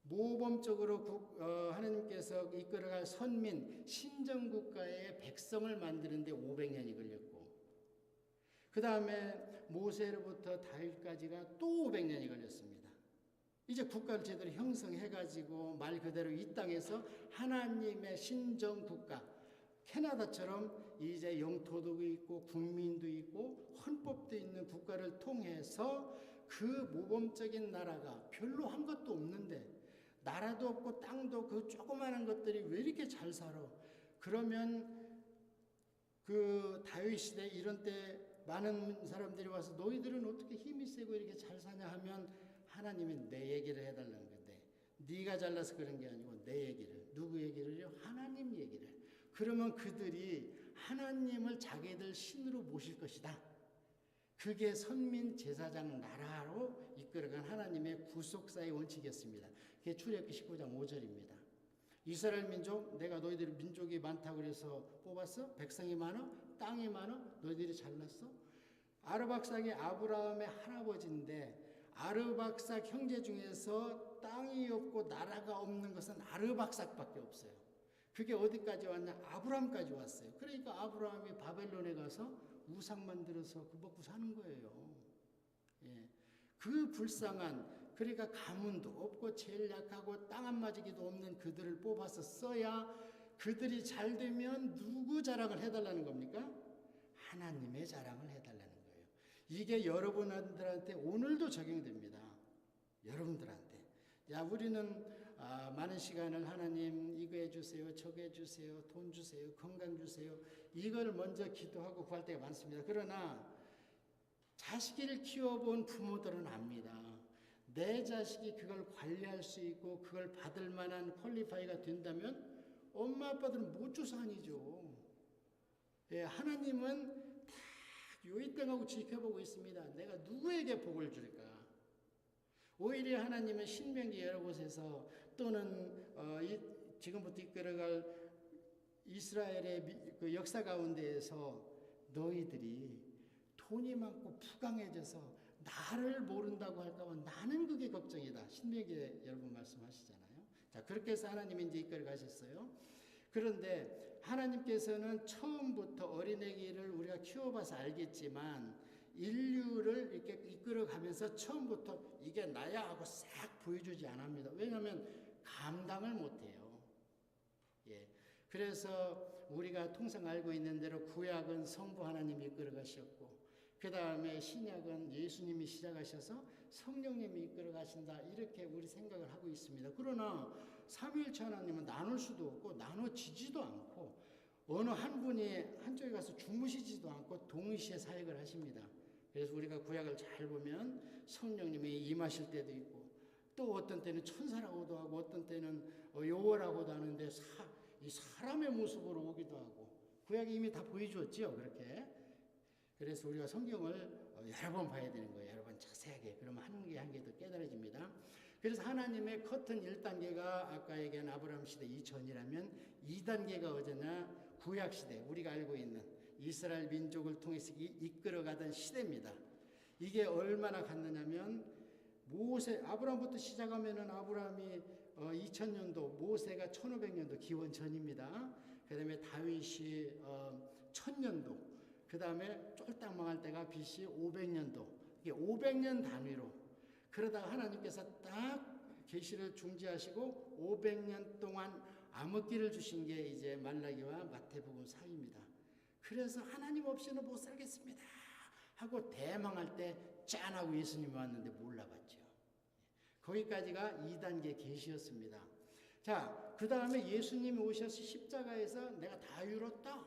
모범적으로 하나님께서 이끌어갈 선민 신정국가의 백성을 만드는데 500년이 걸렸고 그 다음에 모세로부터 다윗까지가 또 500년이 걸렸습니다. 이제 국가를 제대로 형성해가지고 말 그대로 이 땅에서 하나님의 신정국가 캐나다처럼 이제 영토도 있고 국민도 있고 헌법도 있는 국가를 통해서 그 모범적인 나라가 별로 한 것도 없는데 나라도 없고 땅도 그 조그마한 것들이 왜 이렇게 잘 살아? 그러면 그 다윗 시대 이런 때 많은 사람들이 와서 너희들은 어떻게 힘이 세고 이렇게 잘 사냐 하면 하나님이 내 얘기를 해달라는 건데 네가 잘나서 그런 게 아니고 내 얘기를 누구 얘기를요? 하나님 얘기를. 그러면 그들이 하나님을 자기들 신으로 모실 것이다. 그게 선민 제사장 나라로 이끌어간 하나님의 구속사의 원칙이었습니다. 그게 출애굽기 19장 5절입니다. 이스라엘 민족 내가 너희들이 민족이 많다고 그래서 뽑았어? 백성이 많아? 땅이 많아? 너희들이 잘났어? 아르박삭이 아브라함의 할아버지인데 아르박삭 형제 중에서 땅이 없고 나라가 없는 것은 아르박삭밖에 없어요. 그게 어디까지 왔냐? 아브라함까지 왔어요. 그러니까 아브라함이 바벨론에 가서 우상 만들어서 그 먹고 사는 거예요. 예. 그 불쌍한 그러니까 가문도 없고 제일 약하고 땅 한마디기도 없는 그들을 뽑아서 써야 그들이 잘 되면 누구 자랑을 해달라는 겁니까? 하나님의 자랑을 해달라는 거예요. 이게 여러분들한테 오늘도 적용됩니다. 여러분들한테. 야 우리는 많은 시간을 하나님 이거 해주세요, 저거 해주세요, 돈 주세요, 건강 주세요 이걸 먼저 기도하고 구할 때가 많습니다. 그러나 자식을 키워본 부모들은 압니다. 내 자식이 그걸 관리할 수 있고 그걸 받을 만한 퀄리파이가 된다면 엄마 아빠들은 못 줘서 아니죠. 예, 하나님은 딱 요이땅하고 지켜보고 있습니다. 내가 누구에게 복을 줄까? 오히려 하나님은 신명기 여러 곳에서 또는 지금부터 이끌어갈 이스라엘의 그 역사 가운데에서 너희들이 돈이 많고 부강해져서 나를 모른다고 할까봐 나는 그게 걱정이다. 신명기에 여러분 말씀하시잖아요. 자, 그렇게 해서 하나님이 이제 이끌어 가셨어요. 그런데 하나님께서는 처음부터 어린애기를 우리가 키워봐서 알겠지만 인류를 이렇게 이끌어 가면서 처음부터 이게 나야 하고 싹 보여주지 않습니다. 왜냐하면 감당을 못해요. 예. 그래서 우리가 통상 알고 있는 대로 구약은 성부 하나님이 이끌어 가셨고 그 다음에 신약은 예수님이 시작하셔서 성령님이 이끌어 가신다 이렇게 우리 생각을 하고 있습니다. 그러나 삼위일체 하나님은 나눌 수도 없고 나눠지지도 않고 어느 한 분이 한쪽에 가서 주무시지도 않고 동시에 사역을 하십니다. 그래서 우리가 구약을 잘 보면 성령님이 임하실 때도 있고 또 어떤 때는 천사라고도 하고 어떤 때는 요호라고도 하는데 이 사람의 모습으로 오기도 하고 구약이 이미 다 보여주었죠. 그렇게. 그래서 우리가 성경을 여러 번 봐야 되는 거예요. 여러 번 자세하게. 그러면 한 개 한 개 더 깨달아집니다. 그래서 하나님의 커튼 1단계가 아까 얘기한 아브라함 시대 이전이라면 2단계가 어제나 구약 시대 우리가 알고 있는 이스라엘 민족을 통해서 이끌어가던 시대입니다. 이게 얼마나 갔느냐면 아브라함부터 시작하면은 아브라함이 2000년도, 모세가 1500년도 기원 전입니다. 그 다음에 다윗이 1000년도, 그 다음에 쫄딱 망할 때가 BC 500년도, 이게 500년 단위로 그러다가 하나님께서 딱 계시를 중지하시고 500년 동안 암흑기를 주신 게 이제 말라기와 마태복음 사이입니다. 그래서 하나님 없이는 못 살겠습니다 하고 대망할 때 짠하고 예수님이 왔는데 몰라봤죠. 거기까지가 2단계 계시였습니다. 자, 그 다음에 예수님이 오셔서 십자가에서 내가 다 이뤘다.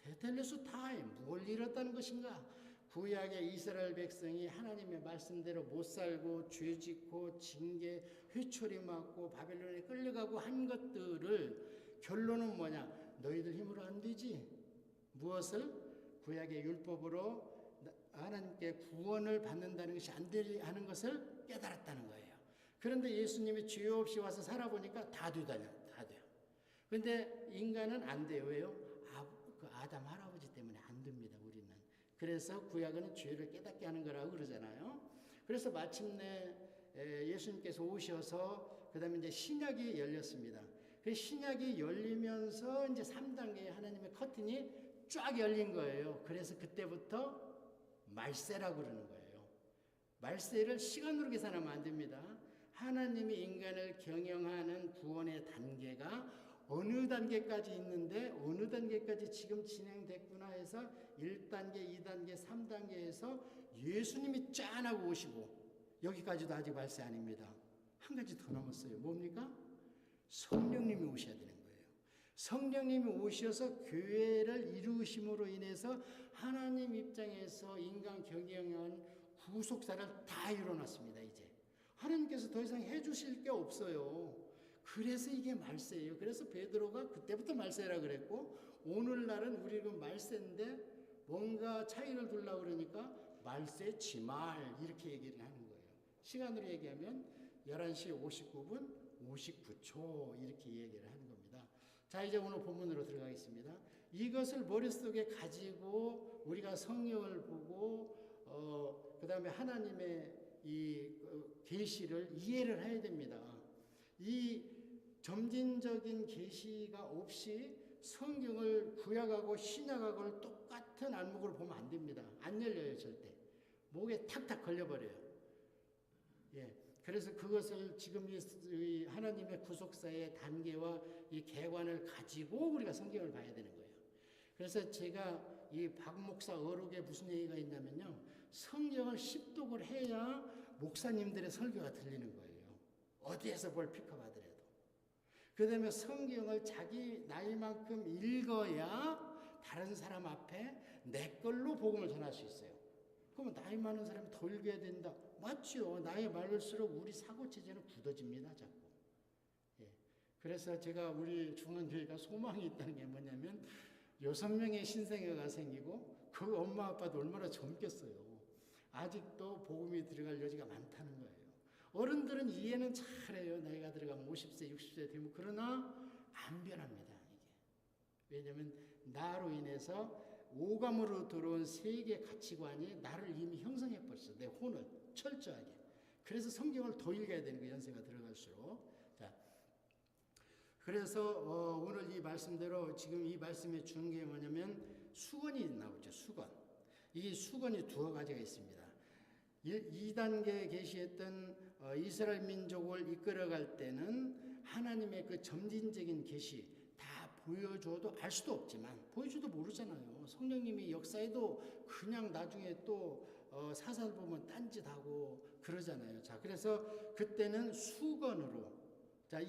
테텔레스 타임. 뭘 이뤘다는 것인가? 구약의 이스라엘 백성이 하나님의 말씀대로 못 살고 죄짓고 징계, 회초리 맞고 바벨론에 끌려가고 한 것들을 결론은 뭐냐? 너희들 힘으로 안 되지. 무엇을? 구약의 율법으로 하나님께 구원을 받는다는 것이 안 되는 것을 깨달았다는 거예요. 그런데 예수님이 죄 없이 와서 살아보니까 다 되다냐, 다 돼요. 근데 인간은 안 돼요. 왜요? 그 아담 할아버지 때문에 안 됩니다, 우리는. 그래서 구약은 죄를 깨닫게 하는 거라고 그러잖아요. 그래서 마침내 예수님께서 오셔서 그 다음에 이제 신약이 열렸습니다. 그 신약이 열리면서 이제 3단계의 하나님의 커튼이 쫙 열린 거예요. 그래서 그때부터 말세라고 그러는 거예요. 말세를 시간으로 계산하면 안 됩니다. 하나님이 인간을 경영하는 구원의 단계가 어느 단계까지 있는데 어느 단계까지 지금 진행됐구나 해서 1단계, 2단계, 3단계에서 예수님이 짠하고 오시고 여기까지도 아직 말세 아닙니다. 한 가지 더 남았어요. 뭡니까? 성령님이 오셔야 되는 거예요. 성령님이 오셔서 교회를 이루심으로 인해서 하나님 입장에서 인간 경영한 구속사를 다 이뤄놨습니다. 이제 하나님께서 더 이상 해주실 게 없어요. 그래서 이게 말세예요. 그래서 베드로가 그때부터 말세라 그랬고 오늘날은 우리는 말세인데 뭔가 차이를 두려고 그러니까 말세 지말 이렇게 얘기를 하는 거예요. 시간으로 얘기하면 11시 59분 59초 이렇게 얘기를 하는 겁니다. 자, 이제 오늘 본문으로 들어가겠습니다. 이것을 머릿속에 가지고 우리가 성경을 보고 그 다음에 하나님의 이 계시를 이해를 해야 됩니다. 이 점진적인 계시가 없이 성경을 구약하고 신약하고를 똑같은 안목으로 보면 안 됩니다. 안 열려요, 절대. 목에 탁탁 걸려버려요. 예. 그래서 그것을 지금 이 하나님의 구속사의 단계와 이 개관을 가지고 우리가 성경을 봐야 되는 거예요. 그래서 제가 이 박 목사 어록에 무슨 얘기가 있냐면요. 성경을 십독을 해야 목사님들의 설교가 들리는 거예요. 어디에서 뭘 픽업하더라도. 그 다음에 성경을 자기 나이만큼 읽어야 다른 사람 앞에 내 걸로 복음을 전할 수 있어요. 그러면 나이 많은 사람이 더 읽어야 된다. 맞죠. 나이 많을수록 우리 사고체제는 굳어집니다. 자꾸. 예. 그래서 제가 우리 중앙교회가 소망이 있다는 게 뭐냐면 6명의 신생아가 생기고 그 엄마 아빠도 얼마나 젊겠어요. 아직도 복음이 들어갈 여지가 많다는 거예요. 어른들은 이해는 잘해요. 나이가 들어가면 50세, 60세 되면. 그러나 안 변합니다. 이게. 왜냐하면 나로 인해서 오감으로 들어온 세계 가치관이 나를 이미 형성해 버렸어. 내 혼을 철저하게. 그래서 성경을 더 읽어야 되는 거예요. 연세가 들어갈수록. 자, 그래서 오늘 이 말씀대로 지금 이 말씀에 주는 게 뭐냐면 수건이 나오죠. 수건. 이 수건이 두 가지가 있습니다. 2단계에 계시했던 이스라엘 민족을 이끌어갈 때는 하나님의 그 점진적인 계시 다 보여줘도 알 수도 없지만 보여줘도 모르잖아요. 성령님이 역사에도 그냥 나중에 또 사살 보면 딴짓하고 그러잖아요. 자, 그래서 그때는 수건으로 자,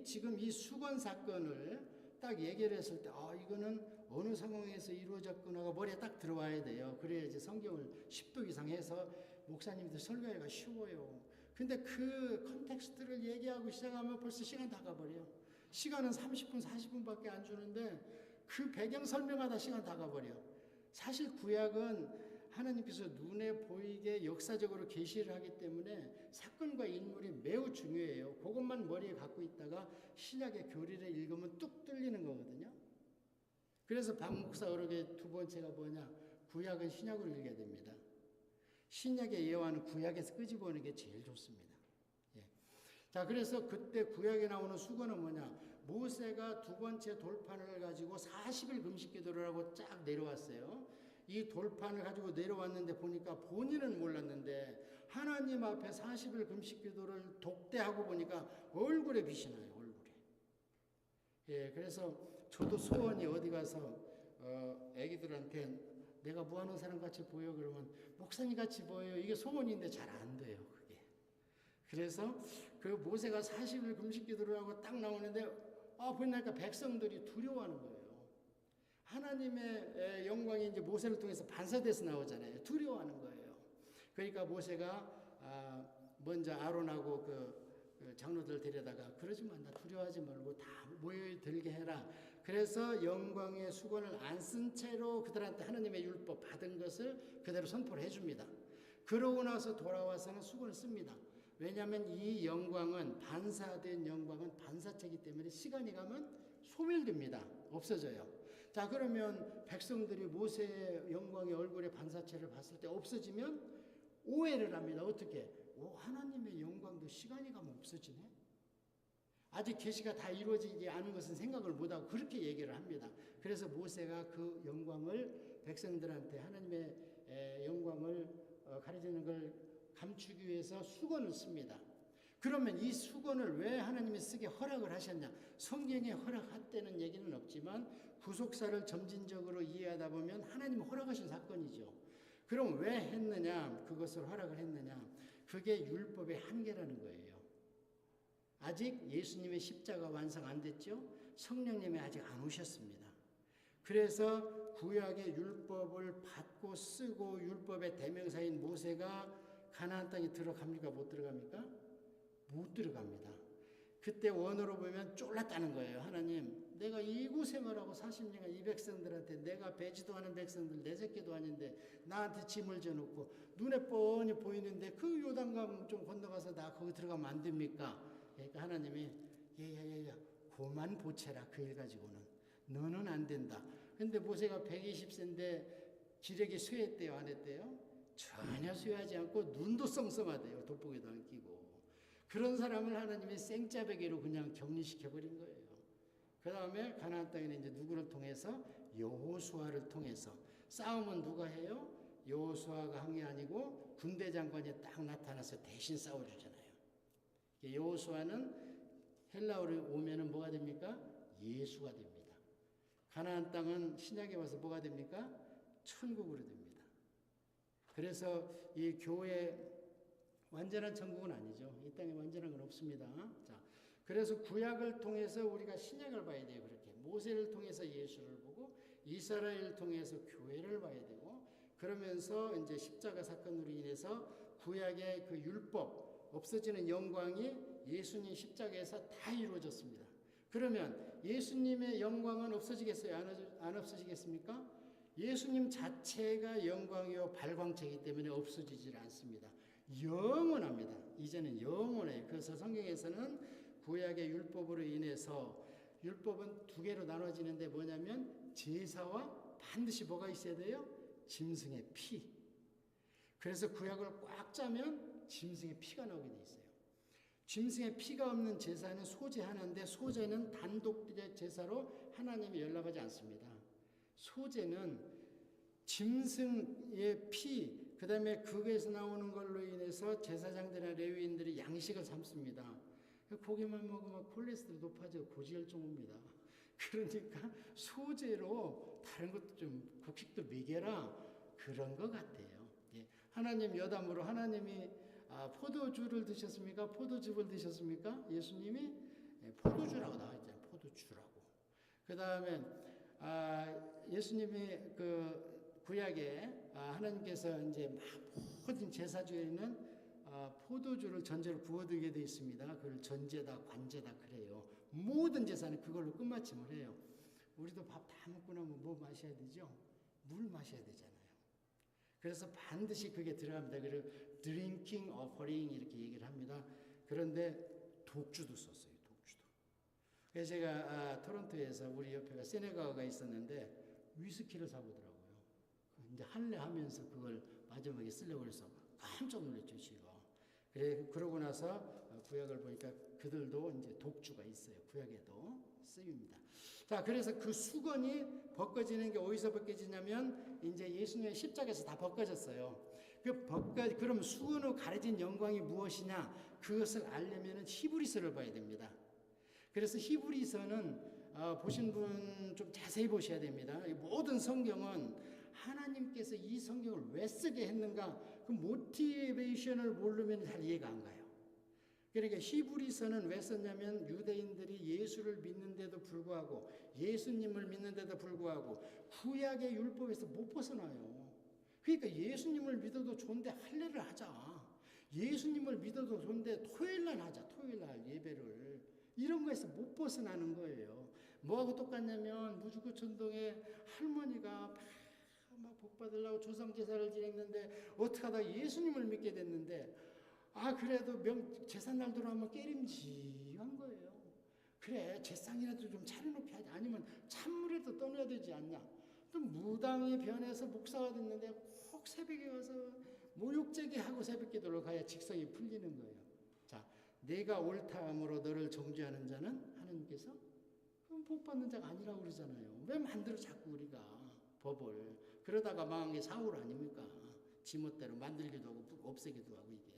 지금 이 수건 사건을 딱 얘기를 했을 때 이거는 어느 상황에서 이루어졌구나가 머리에 딱 들어와야 돼요. 그래야지 성경을 10독 이상 해서 목사님들 설교하기가 쉬워요. 근데 그 컨텍스트를 얘기하고 시작하면 벌써 시간 다 가버려요. 시간은 30분, 40분밖에 안 주는데 그 배경 설명하다 시간 다 가버려. 사실 구약은 하나님께서 눈에 보이게 역사적으로 계시를 하기 때문에 사건과 인물이 매우 중요해요. 그것만 머리에 갖고 있다가 신약의 교리를 읽으면 뚝 뚫리는 거거든요. 그래서 박 목사 어록의 두 번째가 뭐냐? 구약은 신약으로 읽어야 됩니다. 신약의 예화는 구약에서 끄집어오는 게 제일 좋습니다. 예. 자, 그래서 그때 구약에 나오는 수건은 뭐냐? 모세가 두 번째 돌판을 가지고 40일 금식 기도를 하고 쫙 내려왔어요. 이 돌판을 가지고 내려왔는데 보니까 본인은 몰랐는데 하나님 앞에 40일 금식 기도를 독대하고 보니까 얼굴에 빛이 나요. 얼굴에. 예, 그래서 저도 소원이 어디 가서 애기들한테 내가 뭐 하는 사람 같이 보여 그러면 목사님 같이 보여요. 이게 소원인데 잘 안 돼요. 그게. 그래서 그 모세가 40일 금식 기도를 하고 딱 나오는데 보니까 백성들이 두려워하는 거예요. 하나님의 영광이 이제 모세를 통해서 반사돼서 나오잖아요. 두려워하는 거예요. 그러니까 모세가 먼저 아론하고 그 장로들 데려다가 그러지 마. 나 두려워하지 말고 다 모여들게 해라. 그래서 영광의 수건을 안 쓴 채로 그들한테 하나님의 율법 받은 것을 그대로 선포를 해줍니다. 그러고 나서 돌아와서는 수건을 씁니다. 왜냐하면 이 영광은 반사된 영광은 반사체이기 때문에 시간이 가면 소멸됩니다. 없어져요. 자, 그러면 백성들이 모세의 영광의 얼굴의 반사체를 봤을 때 없어지면 오해를 합니다. 어떻게? 하나님의 영광도 시간이 가면 없어지네? 아직 계시가 다 이루어지지 않은 것은 생각을 못하고 그렇게 얘기를 합니다. 그래서 모세가 그 영광을 백성들한테 하나님의 영광을 가르치는 걸 감추기 위해서 수건을 씁니다. 그러면 이 수건을 왜 하나님이 쓰게 허락을 하셨냐? 성경에 허락했다는 얘기는 없지만 구속사를 점진적으로 이해하다 보면 하나님이 허락하신 사건이죠. 그럼 왜 했느냐? 그것을 허락을 했느냐? 그게 율법의 한계라는 거예요. 아직 예수님의 십자가 완성 안 됐죠? 성령님이 아직 안 오셨습니다. 그래서 구약의 율법을 받고 쓰고 율법의 대명사인 모세가 가나안 땅에 들어갑니까? 못 들어갑니까? 못 들어갑니다. 그때 원어로 보면 쫄랐다는 거예요. 하나님, 내가 이구 생활하고 40년간 이 백성들한테 내가 배지도 않은 백성들 내 새끼도 아닌데 나한테 짐을 져놓고 눈에 뻔히 보이는데 그 요단강 좀 건너가서 나 거기 들어가면 안 됩니까? 그러니까 하나님이 야야야야 고만 보채라 그 일 가지고는 너는 안 된다. 근데 모세가 120세인데 기력이 쇠했대요? 안 했대요? 전혀 쇠하지 않고 눈도 썽썽하대요. 돋보기도 안 끼고. 그런 사람을 하나님이 생짜배기로 그냥 격리시켜버린 거예요. 그 다음에 가나안 땅에는 이제 누구를 통해서? 여호수아를 통해서. 싸움은 누가 해요? 여호수아가 한 게 아니고 군대 장관이 딱 나타나서 대신 싸워주잖아요. 여호수아는 헬라어로 오면은 뭐가 됩니까? 예수가 됩니다. 가나안 땅은 신약에 와서 뭐가 됩니까? 천국으로 됩니다. 그래서 이 교회 완전한 천국은 아니죠. 이 땅에 완전한 건 없습니다. 자, 그래서 구약을 통해서 우리가 신약을 봐야 돼요. 그렇게 모세를 통해서 예수를 보고 이스라엘을 통해서 교회를 봐야 되고 그러면서 이제 십자가 사건으로 인해서 구약의 그 율법 없어지는 영광이 예수님 십자가에서 다 이루어졌습니다. 그러면 예수님의 영광은 없어지겠어요? 안 없어지겠습니까? 예수님 자체가 영광이요 발광체이기 때문에 없어지질 않습니다. 영원합니다. 이제는 영원 그래서 성경에서는 구약의 율법으로 인해서 율법은 두 개로 나눠지는데 뭐냐면 제사와 반드시 뭐가 있어야 돼요? 짐승의 피. 그래서 구약을 꽉 짜면 짐승의 피가 나오게 돼 있어요. 짐승의 피가 없는 제사는 소제하는데 소제는 단독 제사로 하나님이 연락하지 않습니다. 소제는 짐승의 피, 그 다음에 그거에서 나오는 걸로 인해서 제사장들이나 레위인들이 양식을 삼습니다. 고기만 먹으면 콜레스테롤 높아져 고지혈증 옵니다. 그러니까 소제로 다른 것도 좀 곡식도 먹여라 그런 것 같아요. 예. 하나님 여담으로 하나님이 포도주를 드셨습니까? 포도즙을 드셨습니까? 예수님이 포도주라고 나와 있잖아요. 포도주라고. 그 다음에 예수님이 그 구약에 하나님께서 이제 모든 제사주에는 포도주를 전제로 부어드리게 되어 있습니다. 그걸 전제다, 관제다 그래요. 모든 제사는 그걸로 끝마침을 해요. 우리도 밥 다 먹고 나면 뭐 마셔야 되죠? 물 마셔야 되잖아요. 그래서 반드시 그게 들어갑니다. 그리고 드링킹 어퍼링 이렇게 얘기를 합니다. 그런데 독주도 썼어요. 독주도. 그래서 제가 토론토에서 우리 옆에가 세네가가 있었는데 위스키를 사보더라고요. 이제 할래 하면서 그걸 마지막에 쓰려고 해서 깜짝 놀랐죠, 지가. 그러고 나서 구약을 보니까 그들도 이제 독주가 있어요. 구약에도 쓰입니다. 자, 그래서 그 수건이 벗겨지는 게 어디서 벗겨지냐면 이제 예수님의 십자가에서 다 벗겨졌어요. 그럼 수건으로 가려진 영광이 무엇이냐? 그것을 알려면 히브리서를 봐야 됩니다. 그래서 히브리서는 보신 분 좀 자세히 보셔야 됩니다. 모든 성경은 하나님께서 이 성경을 왜 쓰게 했는가? 그 모티베이션을 모르면 잘 이해가 안 가요. 그러니까 히브리서는 왜 썼냐면 유대인들이 예수를 믿는데도 불구하고 예수님을 믿는데도 불구하고 구약의 율법에서 못 벗어나요. 그러니까 예수님을 믿어도 좋은데 할례를 하자. 예수님을 믿어도 좋은데 토요일날 하자. 토요일날 예배를. 이런 거에서 못 벗어나는 거예요. 뭐하고 똑같냐면 무주구천동에 할머니가 막 복받으려고 조상제사를 지냈는데 어떻게 하다 예수님을 믿게 됐는데 그래도 제삿날 들어가면 깨림직한 거예요. 그래 제상이라도 좀 차려놓게 하지. 아니면 찬물에도 떠내야 되지 않냐. 또 무당이 변해서 목사가 됐는데 꼭 새벽에 가서 모욕제기하고 새벽기도를 가야 직성이 풀리는 거예요. 자, 내가 옳다함으로 너를 정죄하는 자는 하나님께서 그럼 복 받는 자가 아니라고 그러잖아요. 왜 만들어 자꾸 우리가 법을. 그러다가 망한 게 사울 아닙니까? 지멋대로 만들기도 하고 없애기도 하고 이게.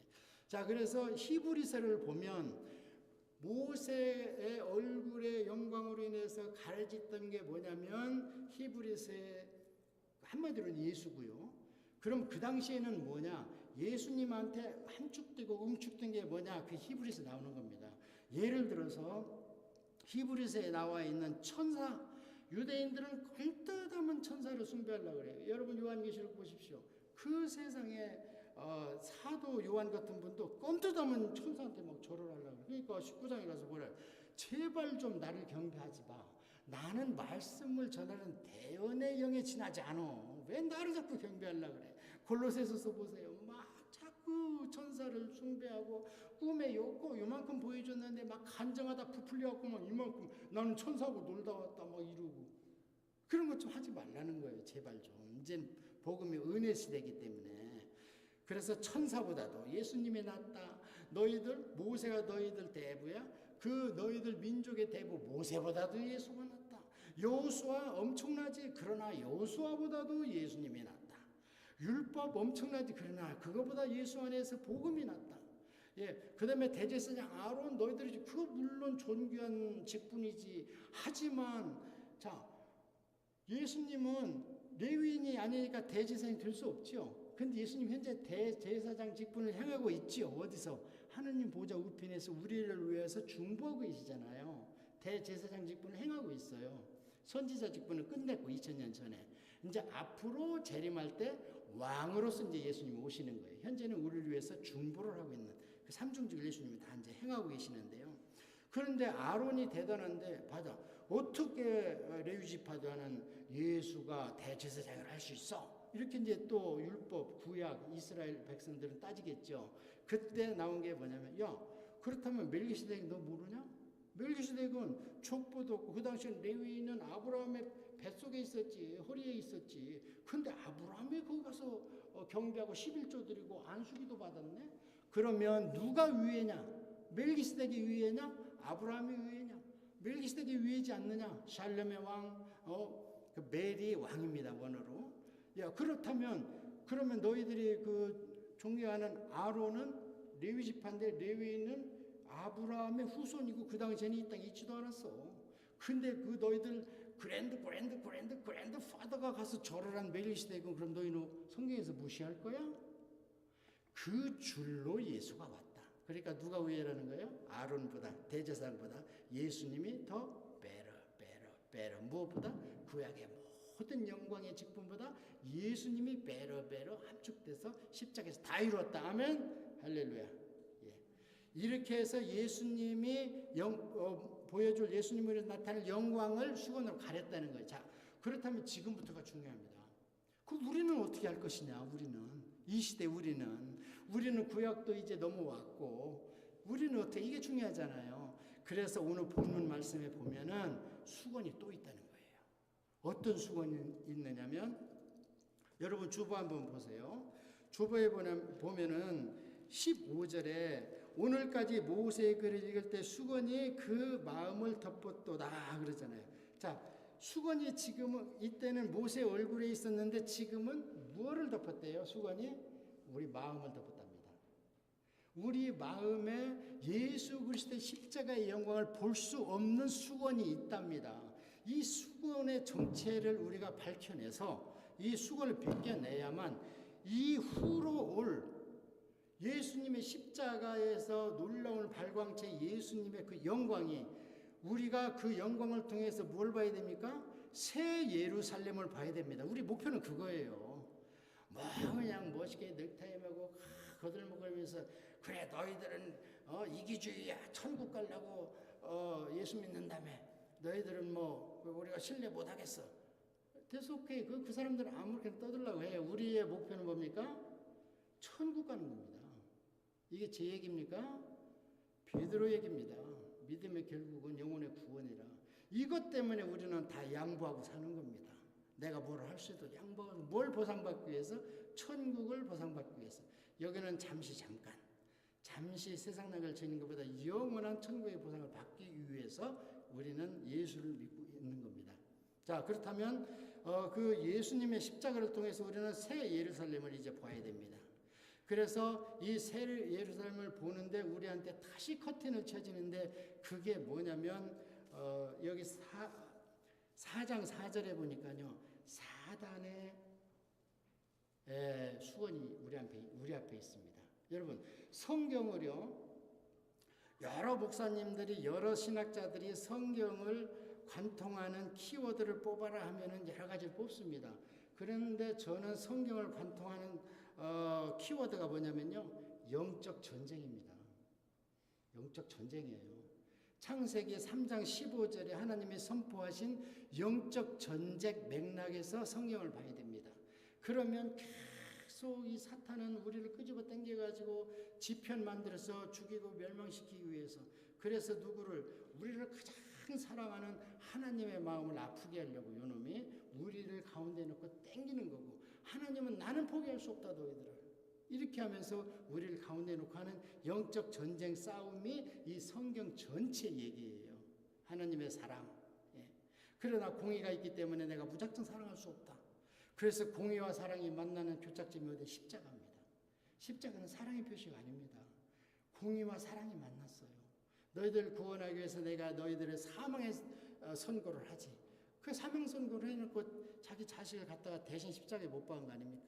자, 그래서 히브리서를 보면 모세의 얼굴의 영광으로 인해서 가려졌던 게 뭐냐면 히브리서의 한마디로는 예수고요. 그럼 그 당시에는 뭐냐? 예수님한테 함축되고 응축된 게 뭐냐? 그 히브리서 나오는 겁니다. 예를 들어서 히브리서에 나와 있는 천사, 유대인들은 꼴뜻하면 천사를 숭배하려고 그래요. 여러분 요한계시록 보십시오. 그 세상에 사도 요한 같은 분도 껌뜯하면 천사한테 막 절을 하려고 그래요. 그러니까 19장에 가서 뭐래? 제발 좀 나를 경배하지 마. 나는 말씀을 전하는 대언의 영에 지나지 않어. 왜 나를 자꾸 경배하려고 그래? 골로새서서 보세요. 막 자꾸 천사를 숭배하고 꿈에 요만큼 보여줬는데 막 간증하다 부풀려갖고 막 이만큼 나는 천사하고 놀다 왔다 막 이러고 그런 것 좀 하지 말라는 거예요. 제발 좀. 이젠 복음이 은혜 시대이기 때문에. 그래서 천사보다도 예수님이 낫다. 너희들 모세가 너희들 대부야. 그 너희들 민족의 대부 모세보다도 예수가 낫다. 여호수아 엄청나지. 그러나 여호수아보다도 예수님이 낫다. 율법 엄청나지. 그러나 그거보다 예수 안에서 복음이 낫다. 예, 그 다음에 대제사장 아론 너희들이 그거 물론 존귀한 직분이지. 하지만 자 예수님은 레위인이 아니니까 대제사장이 될 수 없죠. 근데 예수님 현재 대제사장 직분을 행하고 있지요. 어디서? 하느님 보좌 우편에서 우리를 위해서 중보하고 계시잖아요. 대제사장 직분을 행하고 있어요. 선지자 직분을 끝냈고 2000년 전에. 이제 앞으로 재림할 때 왕으로서 이제 예수님이 오시는 거예요. 현재는 우리를 위해서 중보를 하고 있는 그 삼중직 예수님이 다 이제 행하고 계시는데요. 그런데 아론이 대단한데 봐자 어떻게 레위 지파도 하는 예수가 대제사장을 할 수 있어? 이렇게 이제 또 율법 구약 이스라엘 백성들은 따지겠죠. 그때 나온 게 뭐냐면 야 그렇다면 멜기세덱 너 모르냐? 멜기세덱은 족보도 없고 그 당시에 레위인은 아브라함의 뱃속에 있었지, 허리에 있었지. 근데 아브라함이 거기 가서 경배하고 11조 드리고 안수기도 받았네. 그러면 누가 위에냐? 멜기세덱이 위에냐? 아브라함이 위에냐? 멜기세덱이 위에지 않느냐? 샬렘의 왕, 그 멜이 왕입니다, 원어로. 야, 그러면 너희들이 그 존경하는 아론은 레위 지파인데 레위인은 아브라함의 후손이고 그 당시에는 이 땅에 있지도 않았어. 근데 그 너희들 그랜드 파더가 가서 절을 한 멜기세덱은 그럼 너희는 성경에서 무시할 거야? 그 줄로 예수가 왔다. 그러니까 누가 위에라는 거예요? 아론보다, 대제사장보다 예수님이 더 베러. 무엇보다? 구약의 모든 영광의 직분보다 예수님이 베러 함축돼서 십자가에서 다 이루었다. 아멘. 할렐루야. 예. 이렇게 해서 예수님이 보여줄 예수님으로 나타날 영광을 수건으로 가렸다는 거예요. 자, 그렇다면 지금부터가 중요합니다. 그 우리는 어떻게 할 것이냐? 우리는 이 시대 우리는 구약도 이제 넘어왔고 우리는 어떻게 이게 중요하잖아요. 그래서 오늘 본문 말씀에 보면은 수건이 또 있다는 거예요. 어떤 수건이 있느냐면 여러분 주보 한번 보세요. 주보에 보면은 15절에 오늘까지 모세의 글을 읽을 때 수건이 그 마음을 덮었도다 그러잖아요. 자, 수건이 지금은 이때는 모세 얼굴에 있었는데 지금은 무엇을 덮었대요? 수건이 우리 마음을 덮었답니다. 우리 마음에 예수 그리스도의 십자가의 영광을 볼 수 없는 수건이 있답니다. 이 수건의 정체를 우리가 밝혀내서 이 수건을 벗겨내야만 이후로 올 예수님의 십자가에서 놀라운 발광체 예수님의 그 영광이 우리가 그 영광을 통해서 뭘 봐야 됩니까? 새 예루살렘을 봐야 됩니다. 우리 목표는 그거예요. 뭐 그냥 멋있게 넥타이하고 거들먹으면서 그래 너희들은 이기주의야 천국 가려고 예수 믿는다며 너희들은 뭐 우리가 신뢰 못하겠어. That's okay. 그 사람들은 아무렇게나 떠들려고 해요. 우리의 목표는 뭡니까? 천국 가는 겁니다. 이게 제 얘기입니까? 베드로 얘기입니다. 믿음의 결국은 영혼의 구원이라. 이것 때문에 우리는 다 양보하고 사는 겁니다. 내가 뭘 할 수도 양보하고 뭘 보상받기 위해서? 천국을 보상받기 위해서. 여기는 잠시 세상 나갈 지는 것보다 영원한 천국의 보상을 받기 위해서 우리는 예수를 믿고 있는 겁니다. 자, 그렇다면 그 예수님의 십자가를 통해서 우리는 새 예루살렘을 이제 봐야 됩니다. 그래서 이 새 예루살렘을 보는데 우리한테 다시 커튼을 쳐지는데 그게 뭐냐면 여기 4장 4절에 보니까요. 사단의 수건이 우리 앞에 있습니다. 여러분 성경을요. 여러 목사님들이 여러 신학자들이 성경을 관통하는 키워드를 뽑아라 하면은 여러 가지를 뽑습니다. 그런데 저는 성경을 관통하는 키워드가 뭐냐면요. 영적 전쟁입니다. 영적 전쟁이에요. 창세기 3장 15절에 하나님이 선포하신 영적 전쟁 맥락에서 성경을 봐야 됩니다. 그러면 계속 이 사탄은 우리를 끄집어 당겨가지고 지편 만들어서 죽이고 멸망시키기 위해서 그래서 우리를 가장 사랑하는 하나님의 마음을 아프게 하려고 요놈이 우리를 가운데 놓고 당기는 거고 하나님은 나는 포기할 수 없다 너희들을 이렇게 하면서 우리를 가운데 놓고 하는 영적 전쟁 싸움이 이 성경 전체 얘기예요. 하나님의 사랑. 그러나 공의가 있기 때문에 내가 무작정 사랑할 수 없다. 그래서 공의와 사랑이 만나는 교착점이 어디 십자가입니다. 십자가는 사랑의 표시가 아닙니다. 공의와 사랑이 만났어요. 너희들 구원하기 위해서 내가 너희들의 사망의 선고를 하지. 그 사망 선고를 해놓고 자기 자식을 갖다가 대신 십자가에 못 박은 거 아닙니까?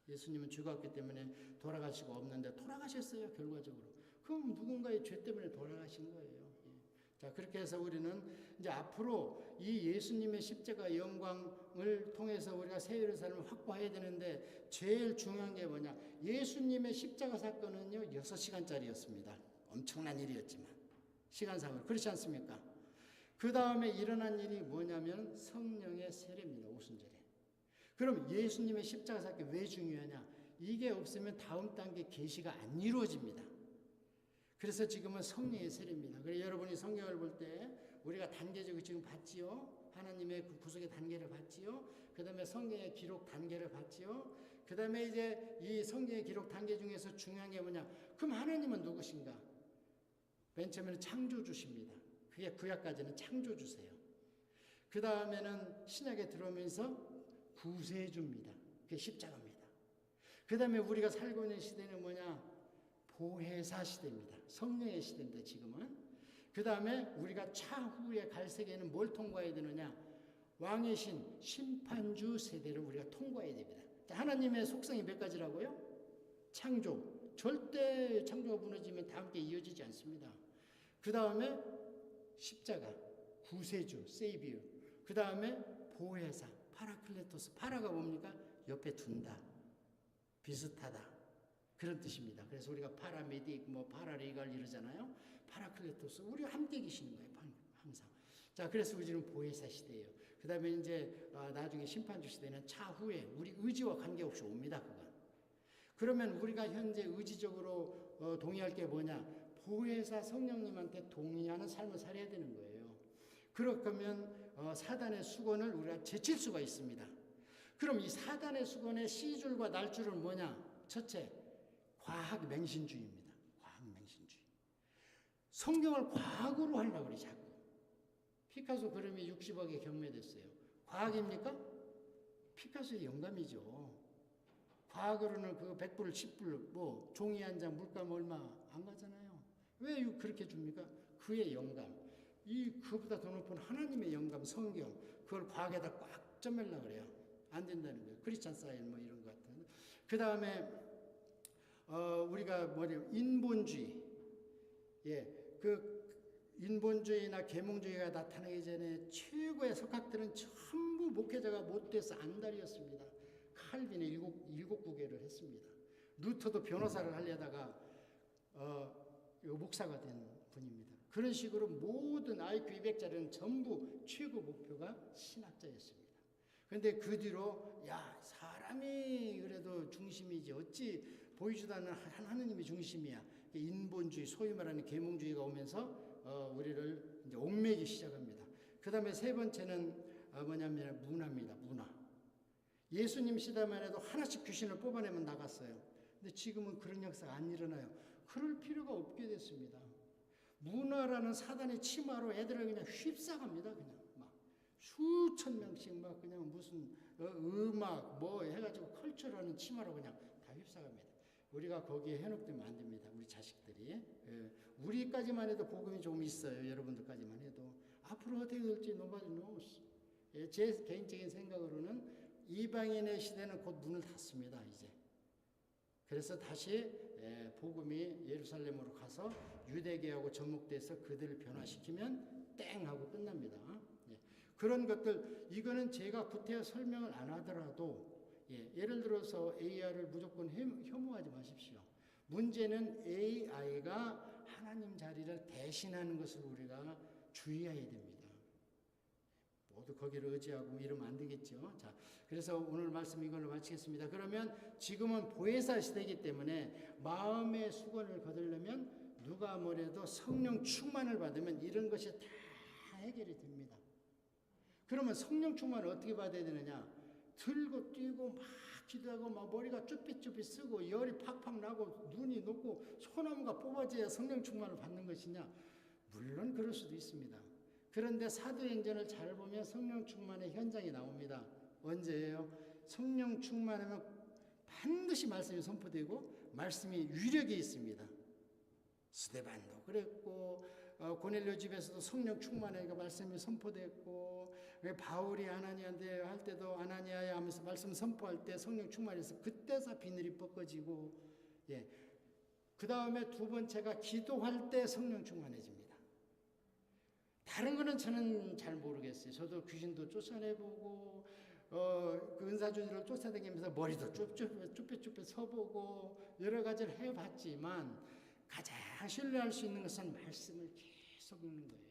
예수님은 죄가 없기 때문에 돌아갈 수가 없는데 돌아가셨어요. 결과적으로. 그럼 누군가의 죄 때문에 돌아가신 거예요. 자, 그렇게 해서 우리는 이제 앞으로 이 예수님의 십자가 영광을 통해서 우리가 새 예루살렘을 확보해야 되는데 제일 중요한 게 뭐냐? 예수님의 십자가 사건은요 6시간짜리였습니다. 엄청난 일이었지만 시간상으로 그렇지 않습니까? 그 다음에 일어난 일이 뭐냐면 성령의 세례입니다. 오순절에. 그럼 예수님의 십자가 사건이 왜 중요하냐? 이게 없으면 다음 단계 계시가 안 이루어집니다. 그래서 지금은 성령의 세례입니다. 그래서 여러분이 성경을 볼 때 우리가 단계적으로 지금 봤지요. 하나님의 그 구속의 단계를 봤지요. 그 다음에 성경의 기록 단계를 봤지요. 그 다음에 이제 이 성경의 기록 단계 중에서 중요한 게 뭐냐? 그럼 하나님은 누구신가? 맨 처음에는 창조주십니다. 그게 구약까지는 창조주세요. 그 다음에는 신약에 들어오면서 구세주입니다. 그게 십자가입니다. 그 다음에 우리가 살고 있는 시대는 뭐냐? 보혜사 시대입니다. 성령의 시대입니다. 지금은. 그 다음에 우리가 차후에 갈 세계는 뭘 통과해야 되느냐? 왕의 신, 심판주 세대를 우리가 통과해야 됩니다. 하나님의 속성이 몇 가지라고요? 창조. 절대 창조가 무너지면 다 함께 이어지지 않습니다. 그 다음에 십자가, 구세주, 세이비어. 그 다음에 보혜사, 파라클레토스. 파라가 뭡니까? 옆에 둔다. 비슷하다. 그런 뜻입니다. 그래서 우리가 파라메딕, 파라리갈 이러잖아요. 파라클레토스. 우리가 함께 계시는 거예요. 항상. 자, 그래서 우리는 보혜사 시대예요. 그 다음에 이제 나중에 심판주 시대는 차후에 우리 의지와 관계없이 옵니다. 그건. 그러면 우리가 현재 의지적으로 동의할 게 뭐냐? 보혜사 성령님한테 동의하는 삶을 살아야 되는 거예요. 그렇다면 사단의 수건을 우리가 제칠 수가 있습니다. 그럼 이 사단의 수건의 시줄과 날줄은 뭐냐? 첫째, 과학 맹신주의입니다. 과학 맹신주의. 성경을 과학으로 하려고 그래 자꾸. 피카소 그림이 60억에 경매됐어요. 과학입니까? 피카소의 영감이죠. 과학으로는 그 100불, 10불, 종이 한 장 물감 얼마 안 가잖아요. 왜 그렇게 줍니까? 그의 영감. 그보다 더 높은 하나님의 영감, 성경. 그걸 과학에다 꽉 점매려고 그래요. 안 된다는 거예요. 크리스찬 사이언 이런 것 같은. 그 다음에 우리가 인본주의. 예, 인본주의나 계몽주의가 나타나기 전에 최고의 석학들은 전부 목회자가 못돼서 안달이었습니다. 칼빈의 일곱 구계를 했습니다. 루터도 변호사를 하려다가 목사가 된 분입니다. 그런 식으로 모든 IQ 200짜리는 전부 최고 목표가 신학자였습니다. 그런데 그 뒤로 사람이 그래도 중심이지 어찌 보이지도 않는 하나님이 중심이야. 인본주의, 소위 말하는 계몽주의가 오면서 우리를 이제 옥매기 시작합니다. 그 다음에 세 번째는 뭐냐면 문화입니다. 문화. 예수님 시대만 해도 하나씩 귀신을 뽑아내면 나갔어요. 근데 지금은 그런 역사가 안 일어나요. 그럴 필요가 없게 됐습니다. 문화라는 사단의 치마로 애들을 그냥 휩싸갑니다. 그냥 막 수천 명씩 막 그냥 무슨 음악 해가지고 컬처라는 치마로 그냥 다 휩싸갑니다. 우리가 거기에 현혹되면 안 됩니다. 우리 자식들이. 우리까지만 해도 복음이 좀 있어요. 여러분들까지만 해도. 앞으로 어떻게 될지 nobody knows. 제 개인적인 생각으로는 이방인의 시대는 곧 문을 닫습니다. 이제. 그래서 다시 복음이 예루살렘으로 가서 유대계하고 접목돼서 그들을 변화시키면 땡 하고 끝납니다. 그런 것들 이거는 제가 구태여 설명을 안 하더라도 예를 들어서 AI를 무조건 혐오하지 마십시오. 문제는 AI가 하나님 자리를 대신하는 것을 우리가 주의해야 됩니다. 모두 거기를 의지하고 이러면 안 되겠죠. 자, 그래서 오늘 말씀 이걸로 마치겠습니다. 그러면 지금은 보혜사 시대이기 때문에 마음의 수건을 거두려면 누가 뭐래도 성령 충만을 받으면 이런 것이 다 해결이 됩니다. 그러면 성령 충만을 어떻게 받아야 되느냐? 들고 뛰고 막 기도하고 막 머리가 쭈삣쭈삣 쓰고 열이 팍팍 나고 눈이 녹고 소나무가 뽑아져야 성령 충만을 받는 것이냐? 물론 그럴 수도 있습니다. 그런데 사도행전을 잘 보면 성령 충만의 현장이 나옵니다. 언제예요? 성령 충만하면 반드시 말씀이 선포되고 말씀이 위력이 있습니다. 스데반도 그랬고 고넬료 집에서도 성령 충만하니까 말씀이 선포됐고 바울이 아나니아한테 할 때도 아나니아야 하면서 말씀 선포할 때 성령 충만해서 그때서 비늘이 벗겨지고 그 다음에 두 번째가 기도할 때 성령 충만해집니다. 다른 거는 저는 잘 모르겠어요. 저도 귀신도 쫓아내보고 그 은사주의를 쫓아다니면서 머리도 쭈뼛쭈뼛 서보고 여러 가지를 해봤지만 가장 신뢰할 수 있는 것은 말씀을 계속 읽는 거예요.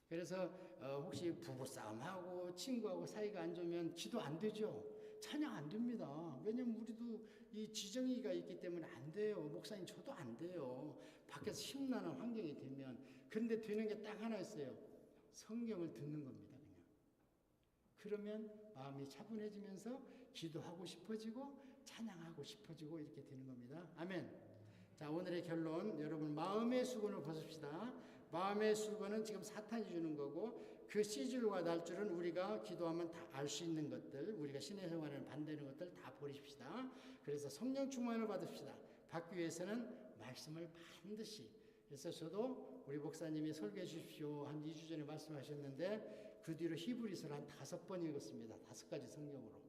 그래서 혹시 부부싸움하고 친구하고 사이가 안 좋으면 기도 안 되죠. 찬양 안 됩니다. 왜냐면 우리도 이 지정의가 있기 때문에 안 돼요. 목사님 저도 안 돼요. 밖에서 힘나는 환경이 되면. 그런데 되는 게 딱 하나 있어요. 성경을 듣는 겁니다. 그러면 마음이 차분해지면서 기도하고 싶어지고 찬양하고 싶어지고 이렇게 되는 겁니다. 아멘. 자, 오늘의 결론, 여러분 마음의 수건을 벗읍시다. 마음의 수건은 지금 사탄이 주는 거고, 그 씨줄과 날줄은 우리가 기도하면 다 알 수 있는 것들, 우리가 신의 생활에는 반대하는 것들 다 버리십시다. 그래서 성령 충만을 받읍시다. 받기 위해서는 말씀을 반드시. 그래서 저도 우리 목사님이 설교해 주십시오 한 2주 전에 말씀하셨는데, 그 뒤로 히브리서를 한 5번 읽었습니다. 5가지 성경으로.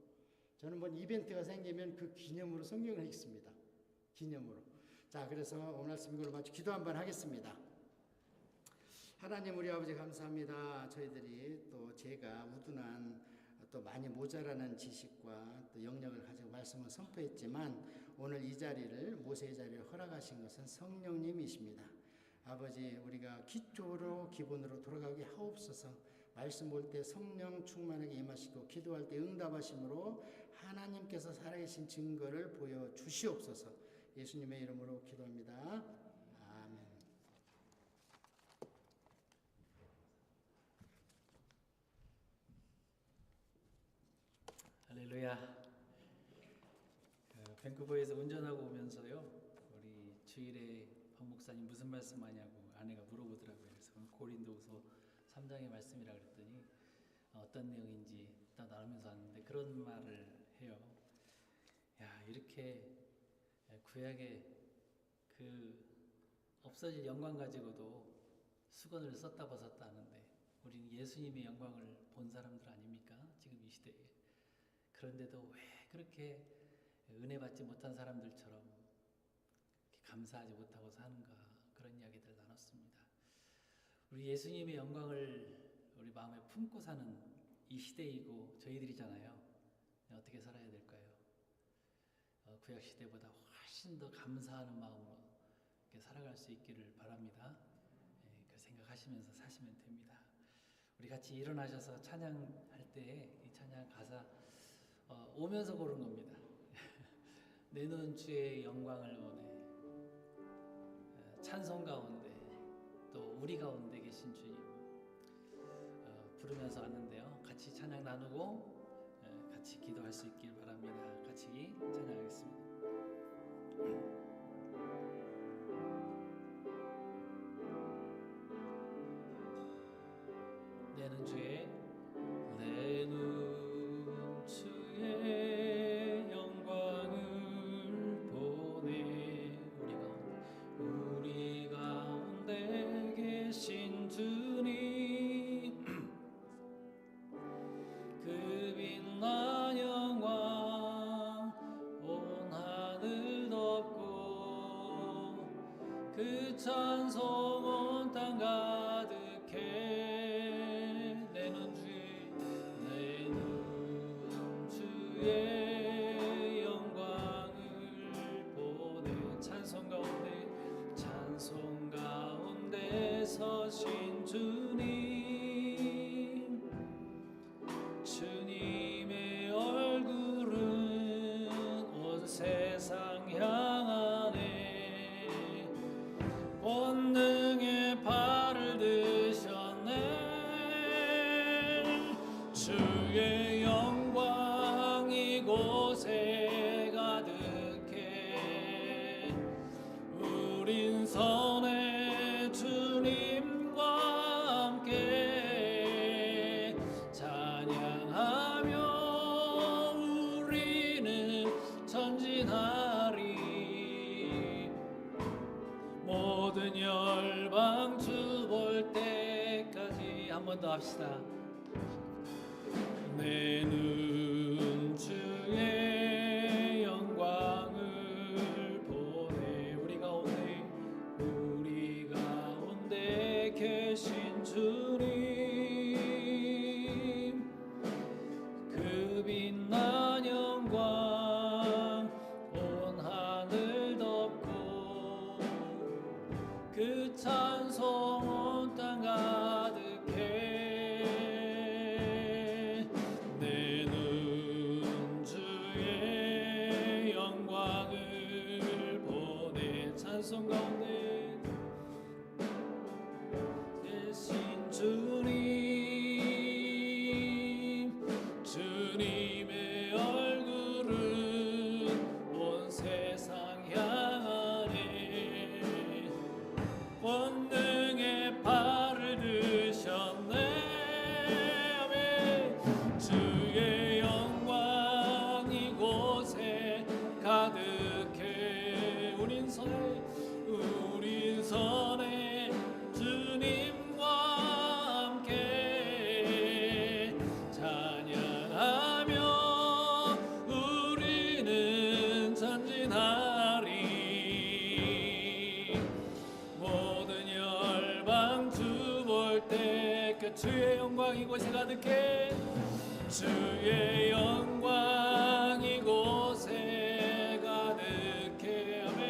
저는 뭐 이벤트가 생기면 그 기념으로 성경을 읽습니다. 기념으로. 자, 그래서 오늘 말씀 이걸로 마치 기도 한번 하겠습니다. 하나님 우리 아버지 감사합니다. 저희들이 또 제가 우둔한 또 많이 모자라는 지식과 또 영역을 가지고 말씀을 선포했지만, 오늘 이 자리를, 모세의 자리를 허락하신 것은 성령님이십니다. 아버지, 우리가 기초로 기본으로 돌아가게 하옵소서. 말씀 볼 때 성령 충만하게 임하시고, 기도할 때 응답하심으로 하나님께서 살아계신 증거를 보여주시옵소서. 예수님의 이름으로 기도합니다. 아멘. 할렐루야. 밴쿠버에서 운전하고 오면서요, 우리 주일에 박 목사님 무슨 말씀하냐고 아내가 물어보더라고요. 그래서 오늘 고린도후서 3장의 말씀이라 그랬더니 어떤 내용인지 딱 나누면서 왔는데 그런 말을 해요. 야, 이렇게 구약에 그 없어질 영광 가지고도 수건을 썼다 벗었다 하는데, 우리는 예수님의 영광을 본 사람들 아닙니까? 지금 이 시대에. 그런데도 왜 그렇게 은혜 받지 못한 사람들처럼 감사하지 못하고 사는가, 그런 이야기들을 나눴습니다. 우리 예수님의 영광을 우리 마음에 품고 사는 이 시대이고 저희들이잖아요. 어떻게 살아야 될까요? 구약 시대보다 훨씬 더 감사하는 마음으로 이렇게 살아갈 수 있기를 바랍니다. 그 생각하시면서 사시면 됩니다. 우리 같이 일어나셔서 찬양할 때 이 찬양 가사 오면서 고른 겁니다. 내 눈 주의 영광을 원해. 찬송 가운데 또 우리 가운데 계신 주님 부르면서 왔는데요. 같이 찬양 나누고 같이 기도할 수 있길 바랍니다. 같이 찬양하겠습니다. 내 눈 주의 영광을 보내. 우리 가운데 계신 주님, 그 빛난 영광 온 하늘 덮고, 그 찬송 온 땅 가득해. 내 눈 주의 영광을 보내. 찬송 가운데 서신 주님, 주님의 얼굴은 온 세상 향하네. 본능의 발을 드셨네. 주의 영광 이곳에 가득해. 우린 선의 주님과 함께 찬양하며 우리는 전진하리. 모든 열방 주 볼 때까지. 한 번 더 합시다. 내 눈 주의 영광을 보내. 우리 가운데 계신 주님, 그 빛난 영광 온 하늘 덮고, 그 찬송 온 땅 가득해. 내 눈 주 주셨네. 대신 주님의 얼굴은 온 세상 향하네. 권능의 발을 드셨네. 아멘. 주의 영광 이곳에 가득해. 우린 선에 주님과 함께 찬양하며 우리는 전진하리. 모든 열방 주 볼 때 그 주의 영광 이곳에 가득해. 주의 영광 이곳에 가득해. 아멘.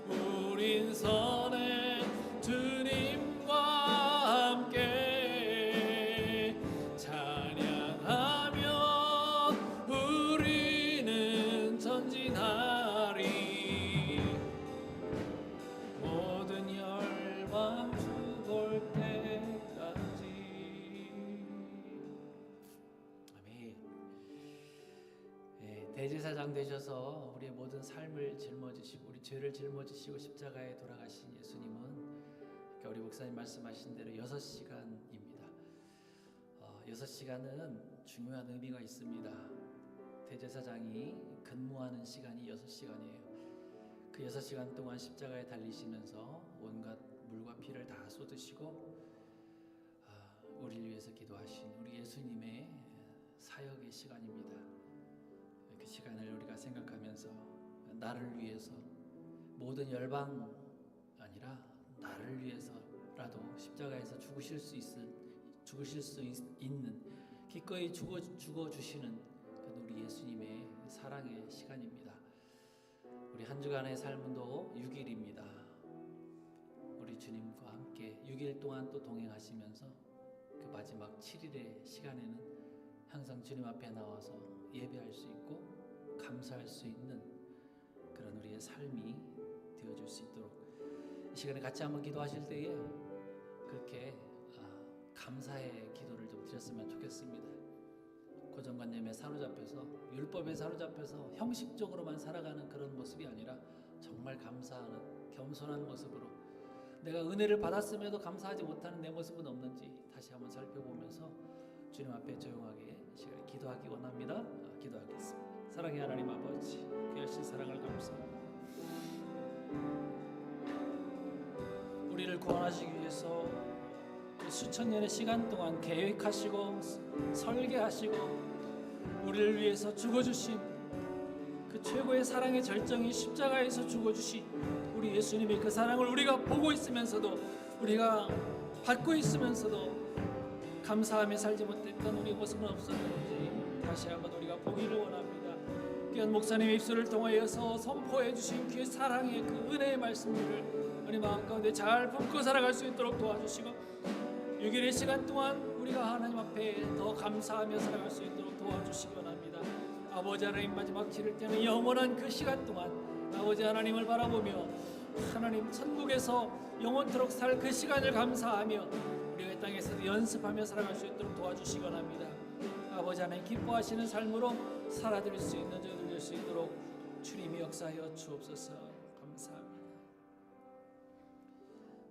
우린 선에 주님과 함께 찬양하며 우리는 전진하리. 모든 열방 주 볼 때까지. 아멘. 대제사장 되셔서 우리의 모든 삶을 짊어지시고 우리 죄를 짊어지시고 십자가에 돌아가신 예수님은 우리 목사님 말씀하신 대로 6시간입니다. 6시간은 중요한 의미가 있습니다. 대제사장이 근무하는 시간이 6시간이에요. 그 6시간 동안 십자가에 달리시면서 온갖 물과 피를 다 쏟으시고 우리를 위해서 기도하신 우리 예수님의 사역의 시간입니다. 그 시간을 우리가 생각하면서 나를 위해서, 모든 열방 아니라 나를 위해서라도 십자가에서 죽으실 수 있는 기꺼이 죽어주시는 우리 예수님의 사랑의 시간입니다. 우리 한 주간의 삶도 6일입니다. 우리 주님과 함께 6일 동안 또 동행하시면서 그 마지막 7일의 시간에는 항상 주님 앞에 나와서 예배할 수 있고 감사할 수 있는 그런 우리의 삶이 되어줄 수 있도록 이 시간에 같이 한번 기도하실 때에 그렇게 감사의 기도를 좀 드렸으면 좋겠습니다. 고정관념에 사로잡혀서, 율법에 사로잡혀서 형식적으로만 살아가는 그런 모습이 아니라 정말 감사하는 겸손한 모습으로, 내가 은혜를 받았음에도 감사하지 못하는 내 모습은 없는지 다시 한번 살펴보면서 주님 앞에 조용하게 시간에 기도하기 원합니다. 기도하겠습니다. 사랑의 하나님 아버지, 귀하신 사랑을 감사합니다. 우리를 구원하시기 위해서 수천 년의 시간 동안 계획하시고 설계하시고 우리를 위해서 죽어주신 그 최고의 사랑의 절정이 십자가에서 죽어주신 우리 예수님의 그 사랑을 우리가 보고 있으면서도, 우리가 받고 있으면서도 감사하며 살지 못했던 우리 모습은 없었는지 다시 한번 우리가 보기를 원합니다. 귀한 목사님의 입술을 통하여서 선포해 주신 그 사랑의 그 은혜의 말씀들을 우리 마음 가운데 잘 품고 살아갈 수 있도록 도와주시고 6일의 시간 동안 우리가 하나님 앞에 더 감사하며 살아갈 수 있도록 도와주시기 원합니다. 아버지 하나님, 마지막 치를 때는 영원한 그 시간 동안 아버지 하나님을 바라보며 하나님 천국에서 영원토록 살 그 시간을 감사하며 우리가 이 땅에서도 연습하며 살아갈 수 있도록 도와주시기 원합니다. 아버지 하나님, 기뻐하시는 삶으로 살아드릴 수 있는 저희들 될 수 있도록 주님이 역사하여 주옵소서. 감사합니다.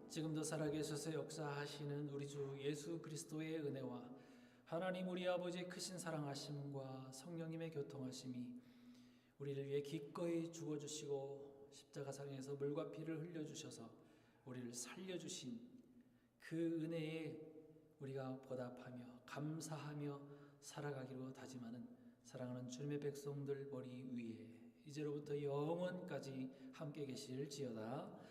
지금도 살아계셔서 역사하시는 우리 주 예수 그리스도의 은혜와 하나님 우리 아버지의 크신 사랑하심과 성령님의 교통하심이 우리를 위해 기꺼이 죽어주시고 십자가상에서 물과 피를 흘려주셔서 우리를 살려주신 그 은혜에 우리가 보답하며 감사하며 살아가기로 다짐하는 사랑하는 주님의 백성들 머리 위에 이제로부터 영원까지 함께 계실지어다.